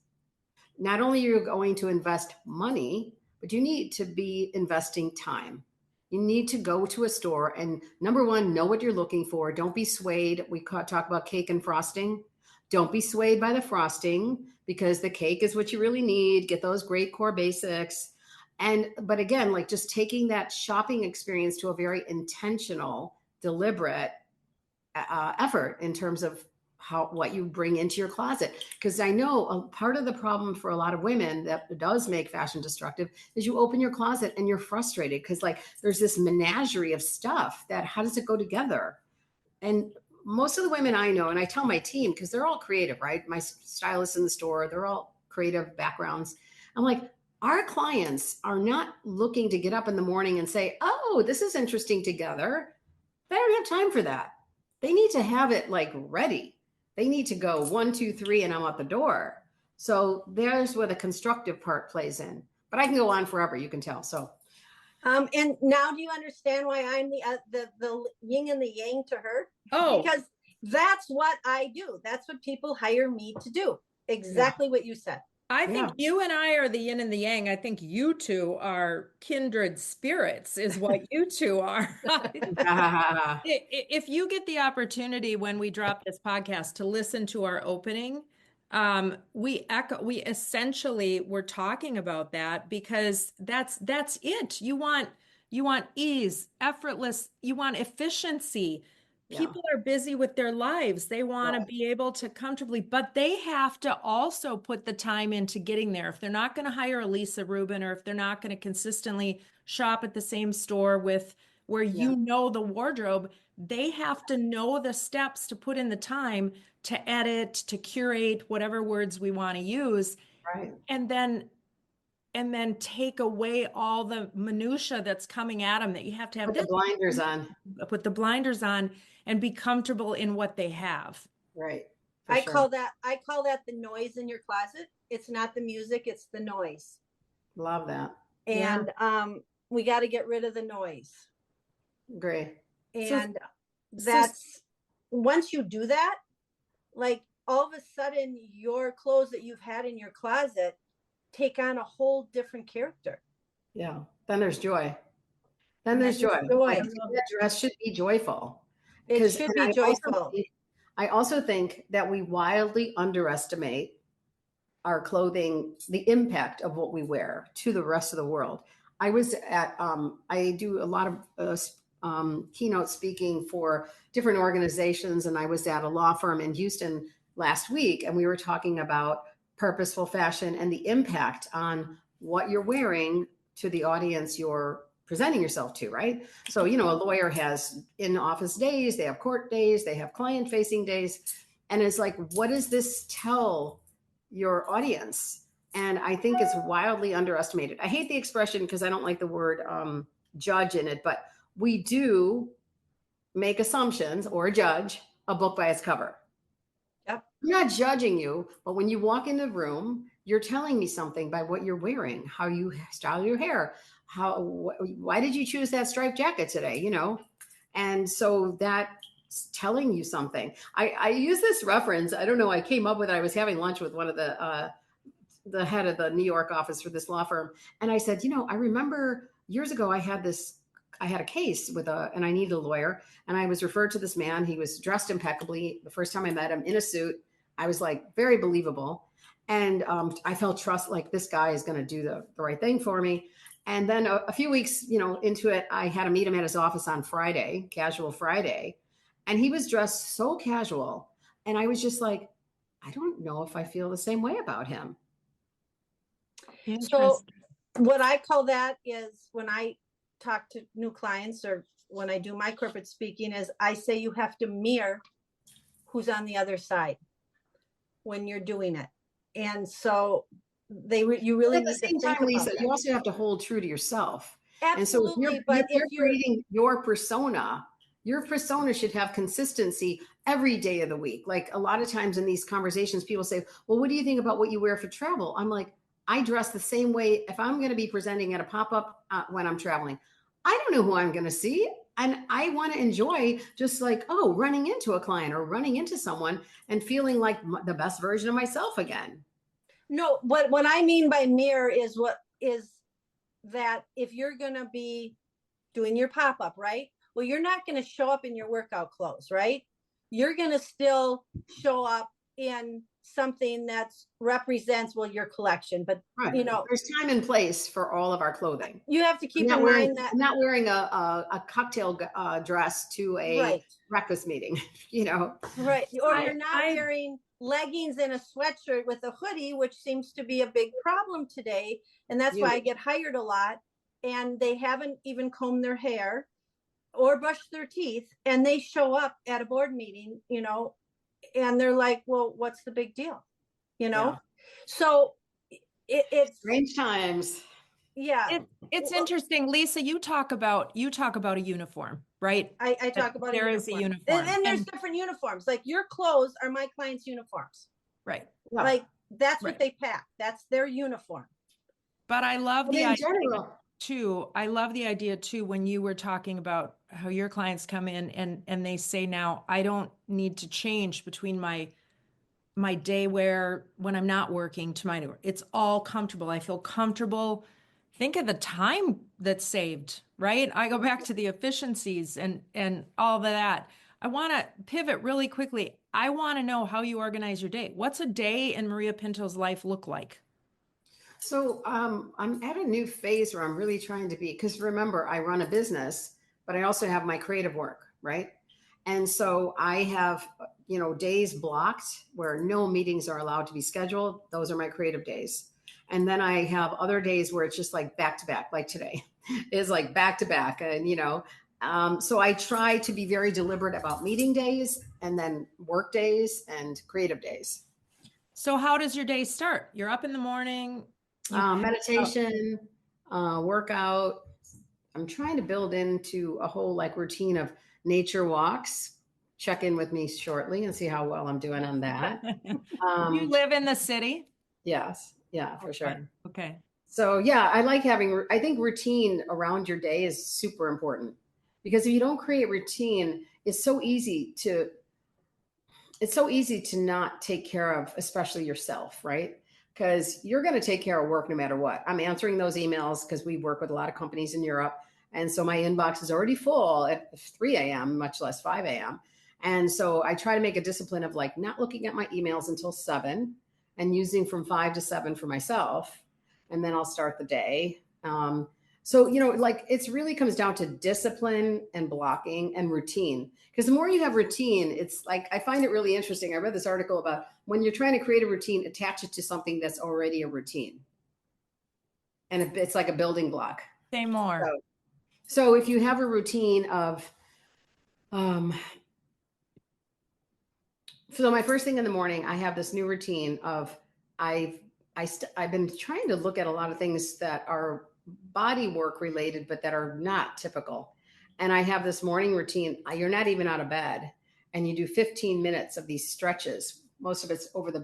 Not only are you going to invest money, but you need to be investing time. You need to go to a store and, number one, know what you're looking for. Don't be swayed. We talk about cake and frosting. Don't be swayed by the frosting, because the cake is what you really need. Get those great core basics. But again, like just taking that shopping experience to a very intentional, deliberate effort in terms of what you bring into your closet. Because I know a part of the problem for a lot of women that does make fashion destructive is you open your closet and you're frustrated because like there's this menagerie of stuff that, how does it go together? And most of the women I know, and I tell my team, because they're all creative, right? My stylists in the store, they're all creative backgrounds. I'm like, our clients are not looking to get up in the morning and say, oh, this is interesting together. They don't have time for that. They need to have it like ready. They need to go 1, 2, 3, and I'm at the door. So there's where the constructive part plays in. But I can go on forever, you can tell. So, and now do you understand why I'm the yin and the yang to her? Oh, Because that's what I do. That's what people hire me to do. Exactly what you said. I think you and I are the yin and the yang. I think you two are kindred spirits, is what you two are. If you get the opportunity when we drop this podcast to listen to our opening, we essentially were talking about that, because that's it. You want ease, effortless, you want efficiency. People are busy with their lives. They want to be able to comfortably, but they have to also put the time into getting there. If they're not going to hire a Lisa Rubin, or if they're not going to consistently shop at the same store where you know the wardrobe, they have to know the steps to put in the time to edit, to curate, whatever words we want to use. Right. And then take away all the minutia that's coming at them, that you have to have Put the blinders on. Put the blinders on and be comfortable in what they have. Right. for I sure. call that the noise in your closet. It's not the music, it's the noise. Love that. And we got to get rid of the noise. Agree. And that's once you do that, like all of a sudden your clothes that you've had in your closet take on a whole different character. Yeah. Then there's joy. Then there's joy. I think that dress should be joyful. It should be joyful. I also think that we wildly underestimate our clothing, the impact of what we wear to the rest of the world. I was at, I do a lot of keynote speaking for different organizations, and I was at a law firm in Houston last week, and we were talking about purposeful fashion and the impact on what you're wearing to the audience you're presenting yourself to, right? So, you know, a lawyer has in-office days, they have court days, they have client-facing days, and it's like, what does this tell your audience? And I think it's wildly underestimated. I hate the expression because I don't like the word judge in it, but we do make assumptions or judge a book by its cover. Yep. I'm not judging you, but when you walk in the room, you're telling me something by what you're wearing, how you style your hair, why did you choose that striped jacket today, you know? And so that's telling you something. I use this reference. I don't know. I came up with it. I was having lunch with one of the head of the New York office for this law firm. And I said, you know, I remember years ago, I had a case and I needed a lawyer, and I was referred to this man. He was dressed impeccably. The first time I met him in a suit, I was like, very believable. And I felt trust, like this guy is going to do the right thing for me. And then a few weeks, you know, into it, I had to meet him at his office on Friday, casual Friday. And he was dressed so casual. And I was just like, I don't know if I feel the same way about him. So what I call that is when I talk to new clients or when I do my corporate speaking is I say you have to mirror who's on the other side when you're doing it. And so you really at the same time, Lisa, you also have to hold true to yourself. Absolutely. And so if you're creating your persona should have consistency every day of the week. Like a lot of times in these conversations, people say, well, what do you think about what you wear for travel? I'm like, I dress the same way. If I'm going to be presenting at a pop-up when I'm traveling, I don't know who I'm going to see. And I want to enjoy just like, running into a client or running into someone and feeling like the best version of myself again. No, what I mean by mirror is that if you're going to be doing your pop-up, right? Well, you're not going to show up in your workout clothes, right? You're going to still show up in something that represents, your collection, but right. You know, there's time and place for all of our clothing. You have to keep in mind that I'm not wearing a cocktail dress to a breakfast meeting, you know? Right. Or you're not wearing leggings and a sweatshirt with a hoodie, which seems to be a big problem today. And that's why I get hired a lot, and they haven't even combed their hair or brushed their teeth, and they show up at a board meeting, you know, and they're like, well, what's the big deal? You know? Yeah. So it's strange times. Yeah. It's interesting. Lisa, you talk about a uniform, right? I talk about there is a uniform. And there's different uniforms. Like your clothes are my clients' uniforms. Right. Yeah. Like that's what they pack. That's their uniform. But I love the idea too. I love the idea too when you were talking about how your clients come in and they say, now I don't need to change between my day wear when I'm not working to my, it's all comfortable. I feel comfortable. Think of the time that's saved, right? I go back to the efficiencies and all of that. I want to pivot really quickly. I want to know how you organize your day. What's a day in Maria Pinto's life look like? So I'm at a new phase where I'm really trying to be, because remember, I run a business, but I also have my creative work, right? And so I have, days blocked where no meetings are allowed to be scheduled. Those are my creative days. And then I have other days where it's just like back to back, like today is like back to back. And, so I try to be very deliberate about meeting days and then work days and creative days. So how does your day start? You're up in the morning. Meditation, workout. I'm trying to build into a whole routine of nature walks, check in with me shortly and see how well I'm doing on that. You live in the city? Yes. Yeah, for sure. Okay. So yeah, I like having, I think routine around your day is super important, because if you don't create routine, it's so easy to not take care of, especially yourself, right? Because you're going to take care of work no matter what. I'm answering those emails because we work with a lot of companies in Europe. And so my inbox is already full at 3 a.m., much less 5 a.m. And so I try to make a discipline of like not looking at my emails until 7 and using from 5 to 7 for myself. And then I'll start the day. So, like it's really comes down to discipline and blocking and routine. Because the more you have routine, it's like, I find it really interesting. I read this article about when you're trying to create a routine, attach it to something that's already a routine. And it's like a building block. Say more. So if you have a routine of, so my first thing in the morning, I have this new routine of I've been trying to look at a lot of things that are body work related, but that are not typical. And I have this morning routine. You're not even out of bed, and you do 15 minutes of these stretches. Most of it's over the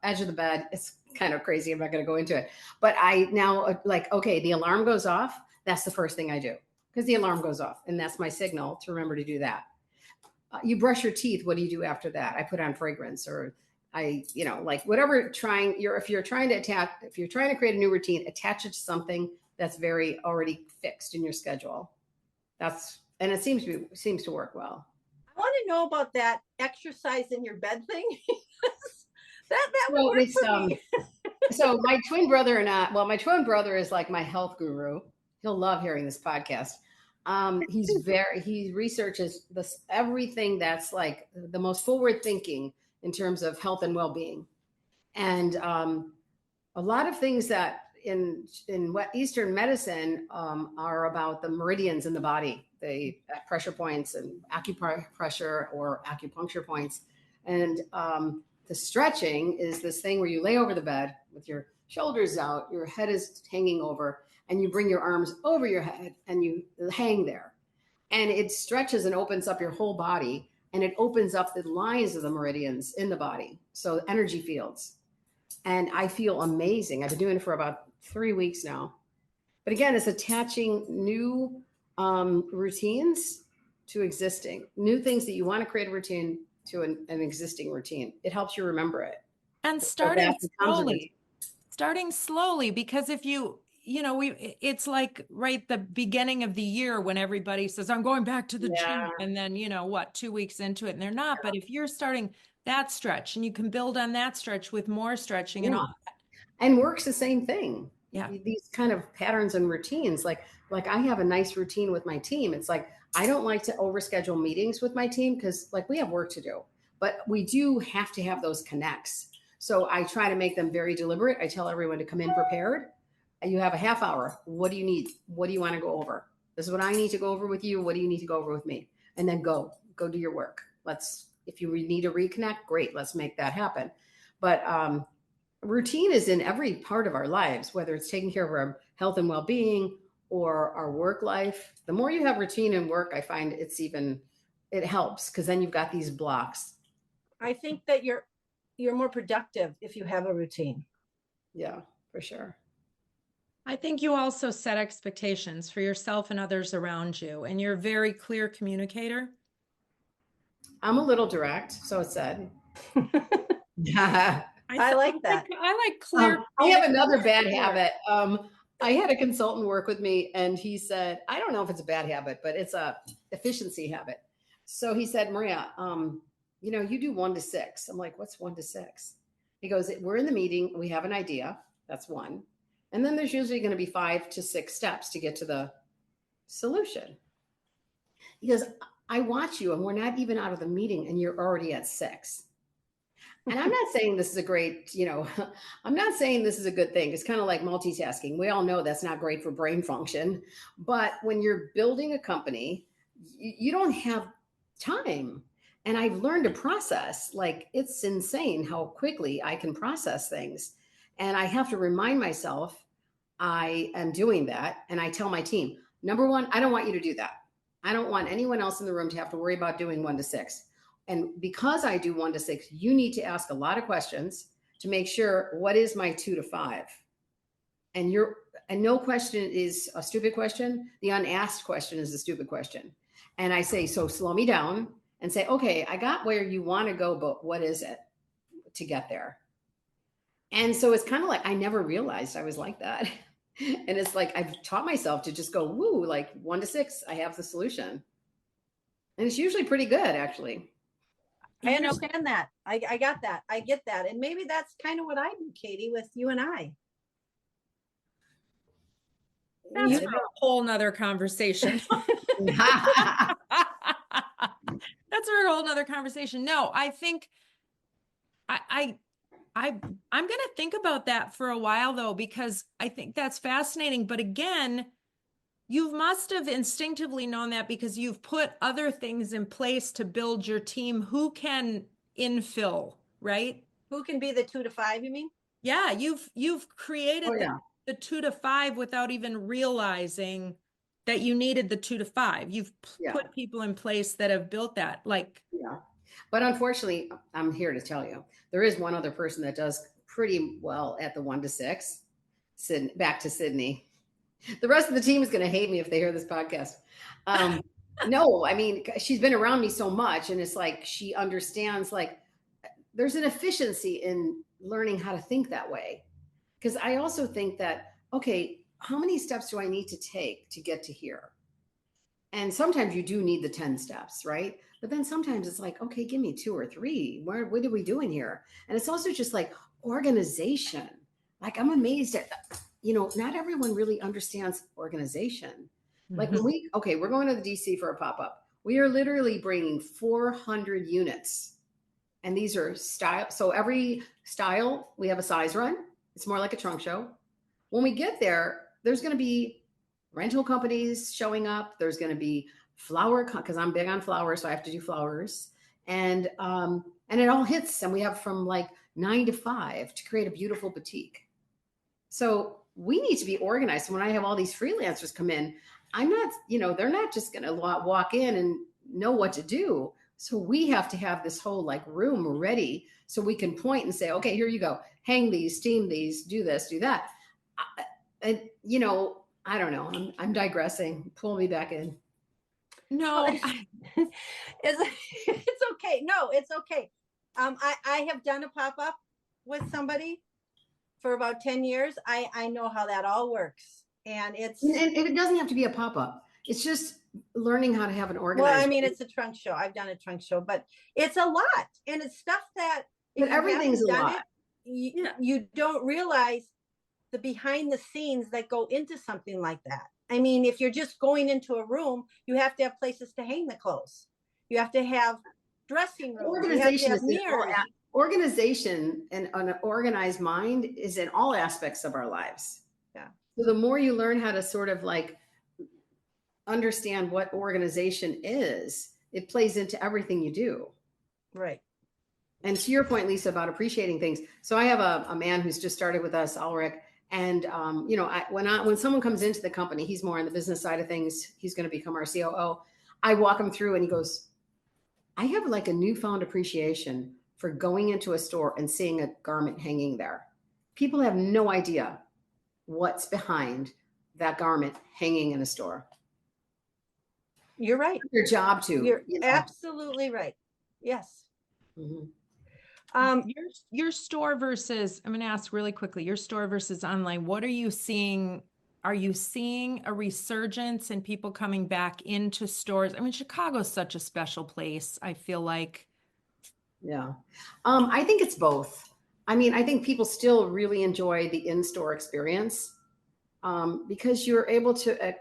edge of the bed. It's kind of crazy. I'm not going to go into it, but I now like, okay, the alarm goes off. That's the first thing I do, because the alarm goes off, and that's my signal to remember to do that. You brush your teeth. What do you do after that? I put on fragrance, or like whatever if you're trying to create a new routine, attach it to something that's very already fixed in your schedule. And it seems to work well. I want to know about that exercise in your bed thing. that would work for me. So my twin brother my twin brother is like my health guru. He'll love hearing this podcast. He researches everything that's like the most forward thinking in terms of health and well-being. And a lot of things that in Eastern medicine are about the meridians in the body, the pressure points and acupressure or acupuncture points. And the stretching is this thing where you lay over the bed with your shoulders out, your head is hanging over, and you bring your arms over your head and you hang there. And it stretches and opens up your whole body, and it opens up the lines of the meridians in the body. So energy fields. And I feel amazing. I've been doing it for about 3 weeks now. But again, it's attaching new routines to existing, new things that you want to create a routine to an existing routine. It helps you remember it. And starting slowly, because if it's like right the beginning of the year when everybody says, I'm going back to the gym. And then, 2 weeks into it and they're not. But if you're starting that stretch and you can build on that stretch with more stretching and all that. And work's the same thing. Yeah. These kind of patterns and routines, like I have a nice routine with my team. It's like, I don't like to overschedule meetings with my team because like we have work to do, but we do have to have those connects. So I try to make them very deliberate. I tell everyone to come in prepared. You have a half hour. What do you need? What do you want to go over? This is what I need to go over with you. What do you need to go over with me? And then go do your work. If you need to reconnect, great. Let's make that happen. But routine is in every part of our lives, whether it's taking care of our health and well-being or our work life. The more you have routine in work, I find it helps, because then you've got these blocks. I think that you're more productive if you have a routine. Yeah, for sure. I think you also set expectations for yourself and others around you, and you're a very clear communicator. I'm a little direct, so it's said. I like that. I like clear. I have another bad habit. I had a consultant work with me, and he said, I don't know if it's a bad habit, but it's a efficiency habit. So he said, Maria, you do 1 to 6. I'm like, what's 1 to 6? He goes, we're in the meeting. We have an idea. That's 1. And then there's usually going to be 5 to 6 steps to get to the solution. He goes, I watch you and we're not even out of the meeting and you're already at 6. And I'm not saying this is a great, I'm not saying this is a good thing. It's kind of like multitasking. We all know that's not great for brain function. But when you're building a company, you don't have time. And I've learned to process. Like, it's insane how quickly I can process things. And I have to remind myself I am doing that. And I tell my team, number one, I don't want you to do that. I don't want anyone else in the room to have to worry about doing 1 to 6. and because I do 1 to 6, you need to ask a lot of questions to make sure what is my 2 to 5. And no question is a stupid question. The unasked question is a stupid question. And I say, so slow me down and say, okay, I got where you want to go, but what is it to get there? And so it's kind of like, I never realized I was like that. And it's like, I've taught myself to just go, woo, like 1 to 6, I have the solution. And it's usually pretty good, actually. I understand that. I got that. I get that. And maybe that's kind of what I do, Katie, with you and I. That's for a whole nother conversation. That's for a whole nother conversation. No, I think I'm going to think about that for a while though, because I think that's fascinating. But again, you must have instinctively known that because you've put other things in place to build your team who can infill, right? Who can be the 2 to 5, you mean? Yeah, you've created the 2 to 5 without even realizing that you needed the 2 to 5. You've put people in place that have built that. But unfortunately, I'm here to tell you, there is one other person that does pretty well at the 1 to 6. Back to Sydney. The rest of the team is going to hate me if they hear this podcast. No, I mean, she's been around me so much, and it's like she understands, like, there's an efficiency in learning how to think that way. Because I also think that, okay, how many steps do I need to take to get to here? And sometimes you do need the 10 steps, right? But then sometimes it's like, okay, give me 2 or 3. What are we doing here? And it's also just like organization. Like, I'm amazed at, not everyone really understands organization. Like when we're going to the DC for a pop-up. We are literally bringing 400 units. And these are style. So every style, we have a size run. It's more like a trunk show. When we get there, there's going to be rental companies showing up. There's going to be flower, because I'm big on flowers, so I have to do flowers. And it all hits. And we have from like 9 to 5 to create a beautiful boutique. So we need to be organized. When I have all these freelancers come in, I'm not, they're not just going to walk in and know what to do. So we have to have this whole like room ready so we can point and say, okay, here you go. Hang these, steam these, do this, do that. And, I don't know. I'm digressing. Pull me back in. No, it's okay. No, it's okay. I have done a pop-up with somebody for about 10 years. I know how that all works. And it doesn't have to be a pop-up. It's just learning how to have an organized. Well, I mean, it's a trunk show. I've done a trunk show, but it's a lot. And it's stuff that but everything's a lot. You don't realize the behind the scenes that go into something like that. I mean, if you're just going into a room, you have to have places to hang the clothes. You have to have dressing rooms. Organization and an organized mind is in all aspects of our lives. Yeah. So the more you learn how to sort of like understand what organization is, it plays into everything you do. Right. And to your point, Lisa, about appreciating things. So I have a man who's just started with us, Ulrich. And, when someone comes into the company, he's more on the business side of things. He's going to become our COO. I walk him through and he goes, I have like a newfound appreciation for going into a store and seeing a garment hanging there. People have no idea what's behind that garment hanging in a store. You're right. It's your job to. You're absolutely right. Yes. Mm-hmm. Your store versus, I'm going to ask really quickly, your store versus online, what are you seeing? Are you seeing a resurgence in people coming back into stores? I mean, Chicago's such a special place, I feel like. Yeah. I think it's both. I mean, I think people still really enjoy the in-store experience because you're able to,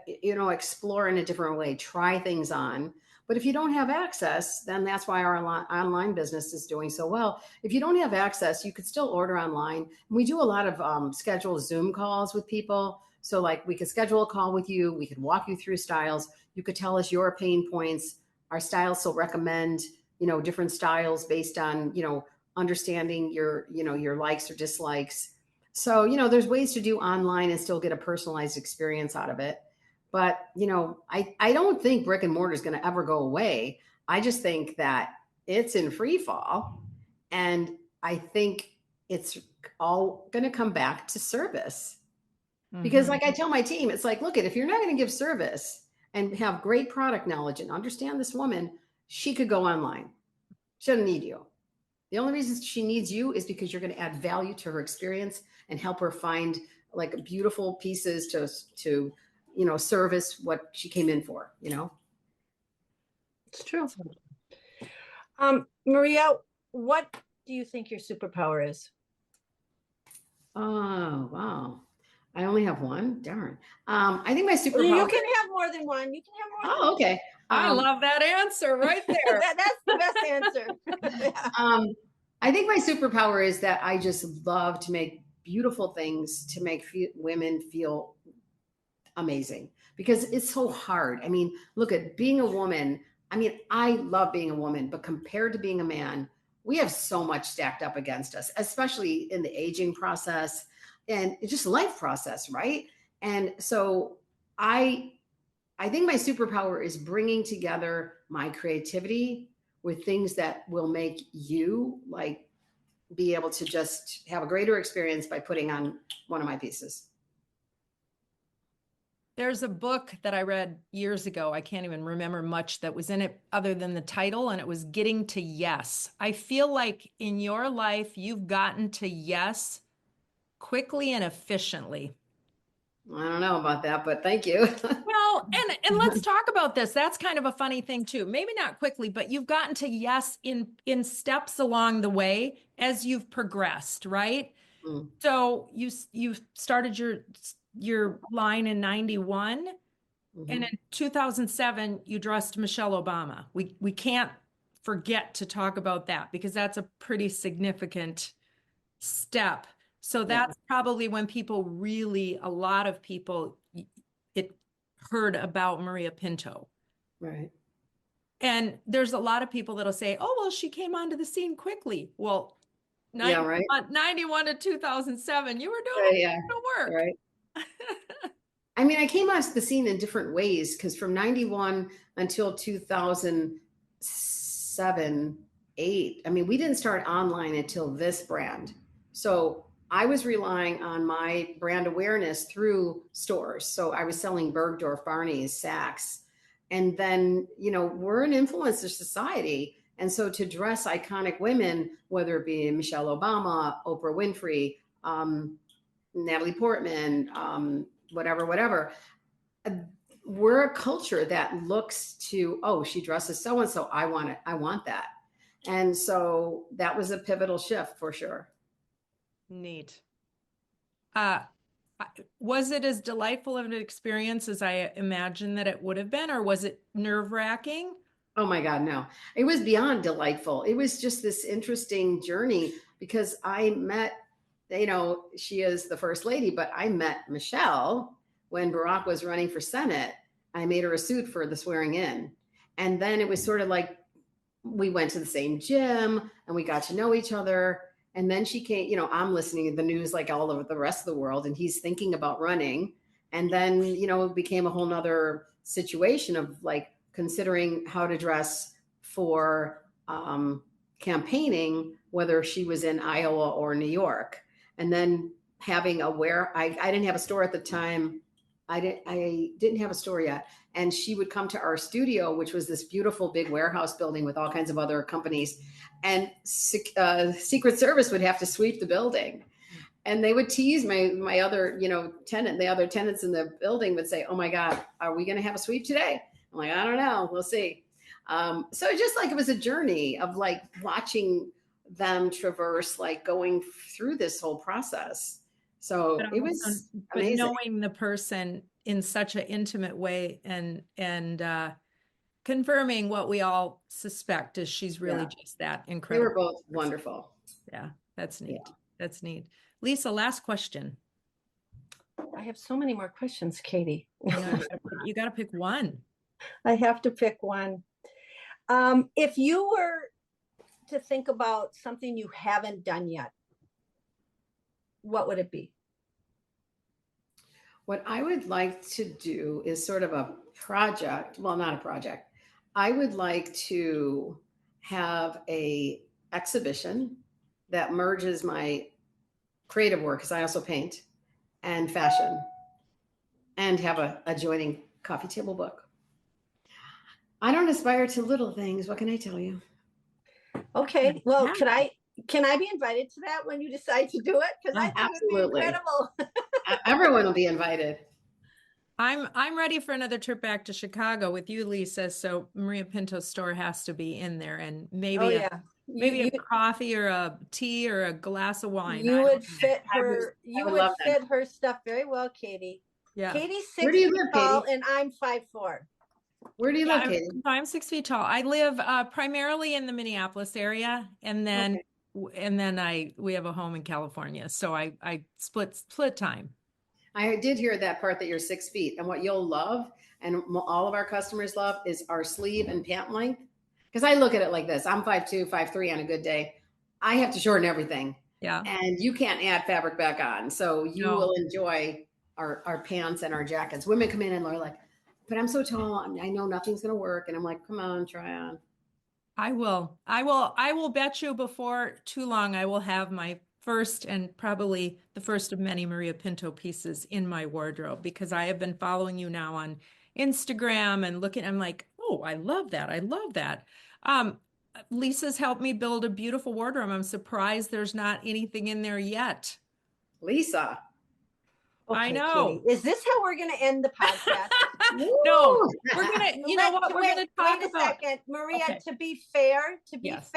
explore in a different way, try things on. But if you don't have access, then that's why our online business is doing so well. If you don't have access, you could still order online. We do a lot of scheduled Zoom calls with people. So like we could schedule a call with you. We could walk you through styles. You could tell us your pain points. Our stylists will recommend, different styles based on, understanding your likes or dislikes. So, there's ways to do online and still get a personalized experience out of it. But, I don't think brick and mortar is going to ever go away. I just think that it's in free fall. And I think it's all going to come back to service. Because like I tell my team, it's like, look, if you're not going to give service and have great product knowledge and understand this woman, she could go online. She doesn't need you. The only reason she needs you is because you're going to add value to her experience and help her find like beautiful pieces to service what she came in for, It's true. Maria, what do you think your superpower is? Oh, wow. I only have one. Darn. I think my superpower. You can have more than one. You can have more. Oh, okay. I love that answer right there. That's the best answer. Yeah. I think my superpower is that I just love to make beautiful things to make women feel amazing, because it's so hard. I mean, look at being a woman. I mean, I love being a woman, but compared to being a man, we have so much stacked up against us, especially in the aging process and just life process, right? And so I think my superpower is bringing together my creativity with things that will make you like be able to just have a greater experience by putting on one of my pieces. There's a book that I read years ago. I can't even remember much that was in it other than the title, and it was Getting to Yes. I feel like in your life, you've gotten to yes quickly and efficiently. I don't know about that, but thank you. Well, and let's talk about this. That's kind of a funny thing too. Maybe not quickly, but you've gotten to yes in steps along the way as you've progressed, right? Mm. So you started your line in 91, and in 2007 you dressed Michelle Obama. We can't forget to talk about that because that's a pretty significant step. So that's probably when a lot of people heard about Maria Pinto. Right. And there's a lot of people that'll say, oh, well, she came onto the scene quickly. Well, 91 to 2007, you were doing the work. Right. I mean, I came onto the scene in different ways, because from 91 until 2007, 8, I mean, we didn't start online until this brand. So I was relying on my brand awareness through stores. So I was selling Bergdorf, Barney's, Saks. And then, we're an influencer society. And so to dress iconic women, whether it be Michelle Obama, Oprah Winfrey, Natalie Portman, whatever, we're a culture that looks to, oh, she dresses so-and-so. I want that. And so that was a pivotal shift for sure. Neat. Was it as delightful of an experience as I imagined that it would have been, or was it nerve-wracking? Oh my God, no. It was beyond delightful. It was just this interesting journey, because I met, she is the first lady, but I met Michelle when Barack was running for Senate. I made her a suit for the swearing in. And then it was sort of like we went to the same gym and we got to know each other. And then she came, I'm listening to the news like all over the rest of the world, and he's thinking about running. And then, it became a whole nother situation of like considering how to dress for campaigning, whether she was in Iowa or New York. And then having I didn't have a store at the time. I didn't have a store yet. And she would come to our studio, which was this beautiful big warehouse building with all kinds of other companies. And Secret Service would have to sweep the building. And they would tease my other, tenant. The other tenants in the building would say, oh my God, are we going to have a sweep today? I'm like, I don't know. We'll see. So just like it was a journey of like watching them traverse, like going through this whole process. So it was amazing. But knowing the person in such an intimate way and confirming what we all suspect is she's really just that incredible. They were both wonderful. Yeah, that's neat. Yeah. That's neat. Lisa, last question. I have so many more questions, Katie. You got to pick one. I have to pick one. If you were to think about something you haven't done yet, what would it be? What I would like to do is sort of a project. Well, not a project. I would like to have a exhibition that merges my creative work, because I also paint, and fashion, and have a adjoining coffee table book. I don't aspire to little things. What can I tell you? Okay, well, Yeah. can I be invited to that when you decide to do it? Because I think it would be Absolutely. incredible. Everyone will be invited. I'm ready for another trip back to Chicago with you, Lisa. So Maria Pinto's store has to be in there, and maybe Oh a yeah, maybe a coffee or a tea or a glass of wine. you I would don't know. fit I would, her. I You would would love that. fit her stuff very well, Katie. Yeah. Katie's Where 6 do you feet live, tall, Katie? and I'm 5'4". Where do you Yeah, live, Katie? I'm 6 feet tall. I live primarily in the Minneapolis area, and then we have a home in California. So I split time. I did hear that part that you're 6 feet, and what you'll love, and all of our customers love, is our sleeve and pant length. Because I look at it like this: I'm 5'2", 5'3" on a good day. I have to shorten everything, Yeah. and you can't add fabric back on, so you No. will enjoy our pants and our jackets. Women come in and they're like, "But I'm so tall. I know nothing's gonna work," and I'm like, "Come on, try on." I will bet you before too long I will have my first and probably the first of many Maria Pinto pieces in my wardrobe, because I have been following you now on Instagram and looking, I'm like, oh, I love that. I love that. Um, Lisa's helped me build a beautiful wardrobe. I'm surprised there's not anything in there yet. Lisa. I Okay, know. Katie, is this how we're going to end the podcast? No, Woo! we're gonna, you know what, we're gonna talk Wait a about. second, Maria. Okay. To be fair, Yes.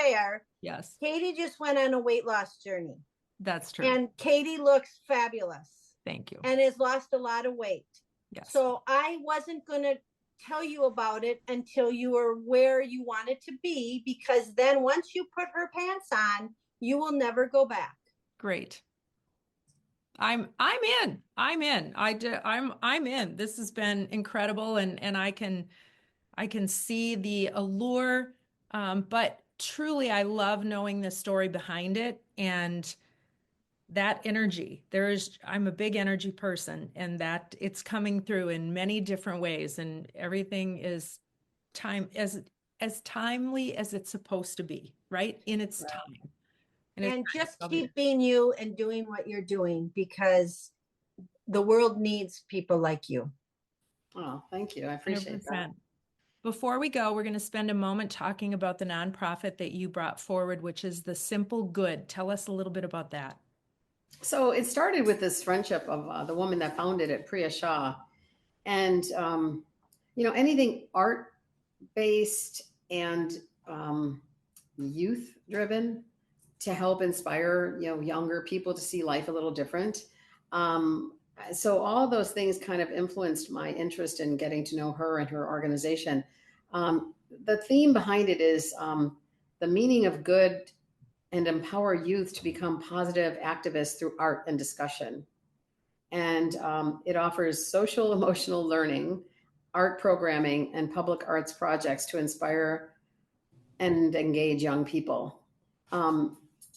Yes, Katie just went on a weight loss journey, that's true. and Katie looks fabulous Thank you. and has lost a lot of weight. Yes. So I wasn't going to tell you about it until you were where you wanted to be, because then once you put her pants on, you will never go back. Great. I'm in. I'm in. I'm in. This has been incredible, and I can see the allure. But truly I love knowing the story behind it and that energy. I'm a big energy person, and that it's coming through in many different ways, and everything is as timely as it's supposed to be, right? In its time. And just keep being you and doing what you're doing, because the world needs people like you. Oh, thank you. I appreciate 100%. that. Before we go, we're going to spend a moment talking about the nonprofit that you brought forward, which is The Simple Good. Tell us a little bit about that. So it started with this friendship of the woman that founded it, Priya Shah. And, anything art based and youth driven to help inspire, younger people to see life a little different. So all of those things kind of influenced my interest in getting to know her and her organization. The theme behind it is the meaning of good, and empower youth to become positive activists through art and discussion. And it offers social emotional learning, art programming, and public arts projects to inspire and engage young people.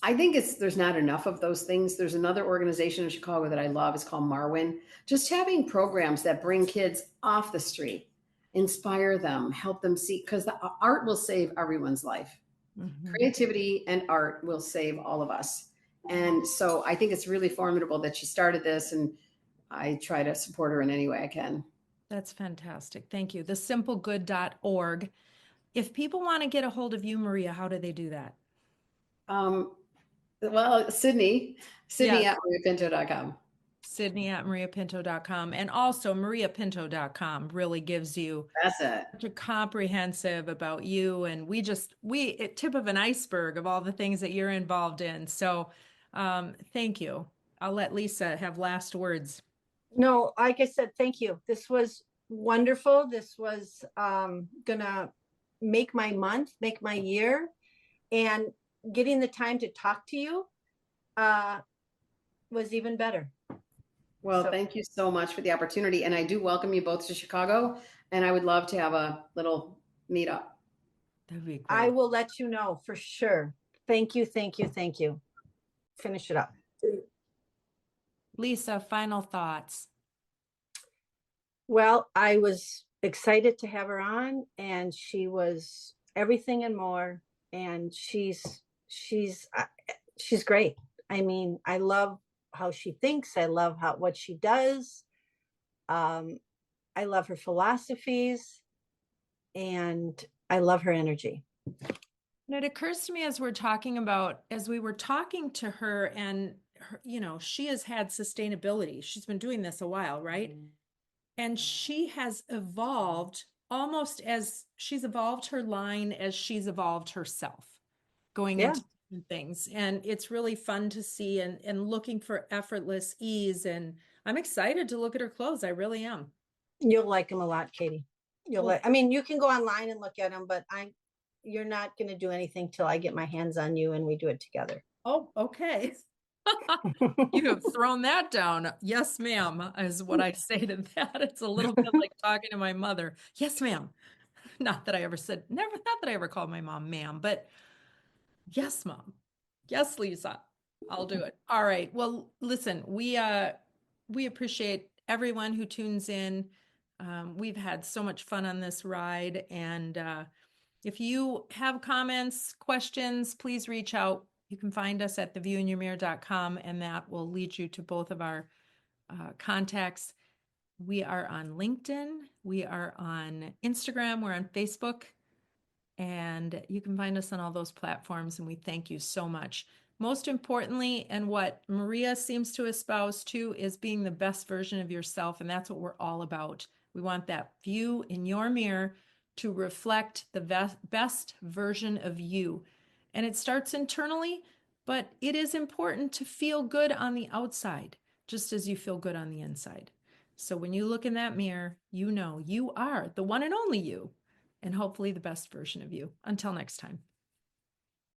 I think there's not enough of those things. There's another organization in Chicago that I love. It's called Marwin. Just having programs that bring kids off the street, inspire them, help them see, because the art will save everyone's life. Mm-hmm. Creativity and art will save all of us. And so I think it's really formidable that she started this, and I try to support her in any way I can. That's fantastic. Thank you. Thesimplegood.org. If people want to get a hold of you, Maria, how do they do that? Well, Sydney Yes. at mariapinto.com. Sydney@mariapinto.com, and also mariapinto.com really gives you such a comprehensive about you, and we tip of an iceberg of all the things that you're involved in. So thank you. I'll let Lisa have last words. No, like I said, thank you. This was wonderful. This was gonna make my month, make my year, and getting the time to talk to you was even better. Well, thank you so much for the opportunity. And I do welcome you both to Chicago. And I would love to have a little meetup. That'd be great. I will let you know for sure. Thank you, thank you, thank you. Finish it up. Lisa, final thoughts. Well, I was excited to have her on, and she was everything and more. and she's great. I mean, I love how she thinks. I love what she does. Um, I love her philosophies, and I love her energy. And it occurs to me as we were talking to her, and her, you know, she has had sustainability. She's been doing this a while, right? And she has evolved almost as she's evolved her line as she's evolved herself, going Yeah. into different things. And it's really fun to see, and looking for effortless ease. And I'm excited to look at her clothes. I really am. You'll like them a lot, Katie. Well, I mean, you can go online and look at them, but you're not going to do anything till I get my hands on you and we do it together. oh, okay. You have thrown that down. Yes, ma'am, is what I say to that. It's a little bit like talking to my mother. Yes, ma'am. Not that I ever said, never, not that I ever called my mom ma'am, but yes, mom. Yes, Lisa. I'll do it. All right. Well, listen, we appreciate everyone who tunes in. We've had so much fun on this ride, and if you have comments, questions, please reach out. You can find us at theviewinyourmirror.com, and that will lead you to both of our contacts. We are on LinkedIn. We are on Instagram. We're on Facebook. And you can find us on all those platforms, and we thank you so much. Most importantly, and what Maria seems to espouse too, is being the best version of yourself, and that's what we're all about. We want that view in your mirror to reflect the best version of you. And it starts internally, but it is important to feel good on the outside, just as you feel good on the inside. So when you look in that mirror, you know you are the one and only you, and hopefully the best version of you. Until next time.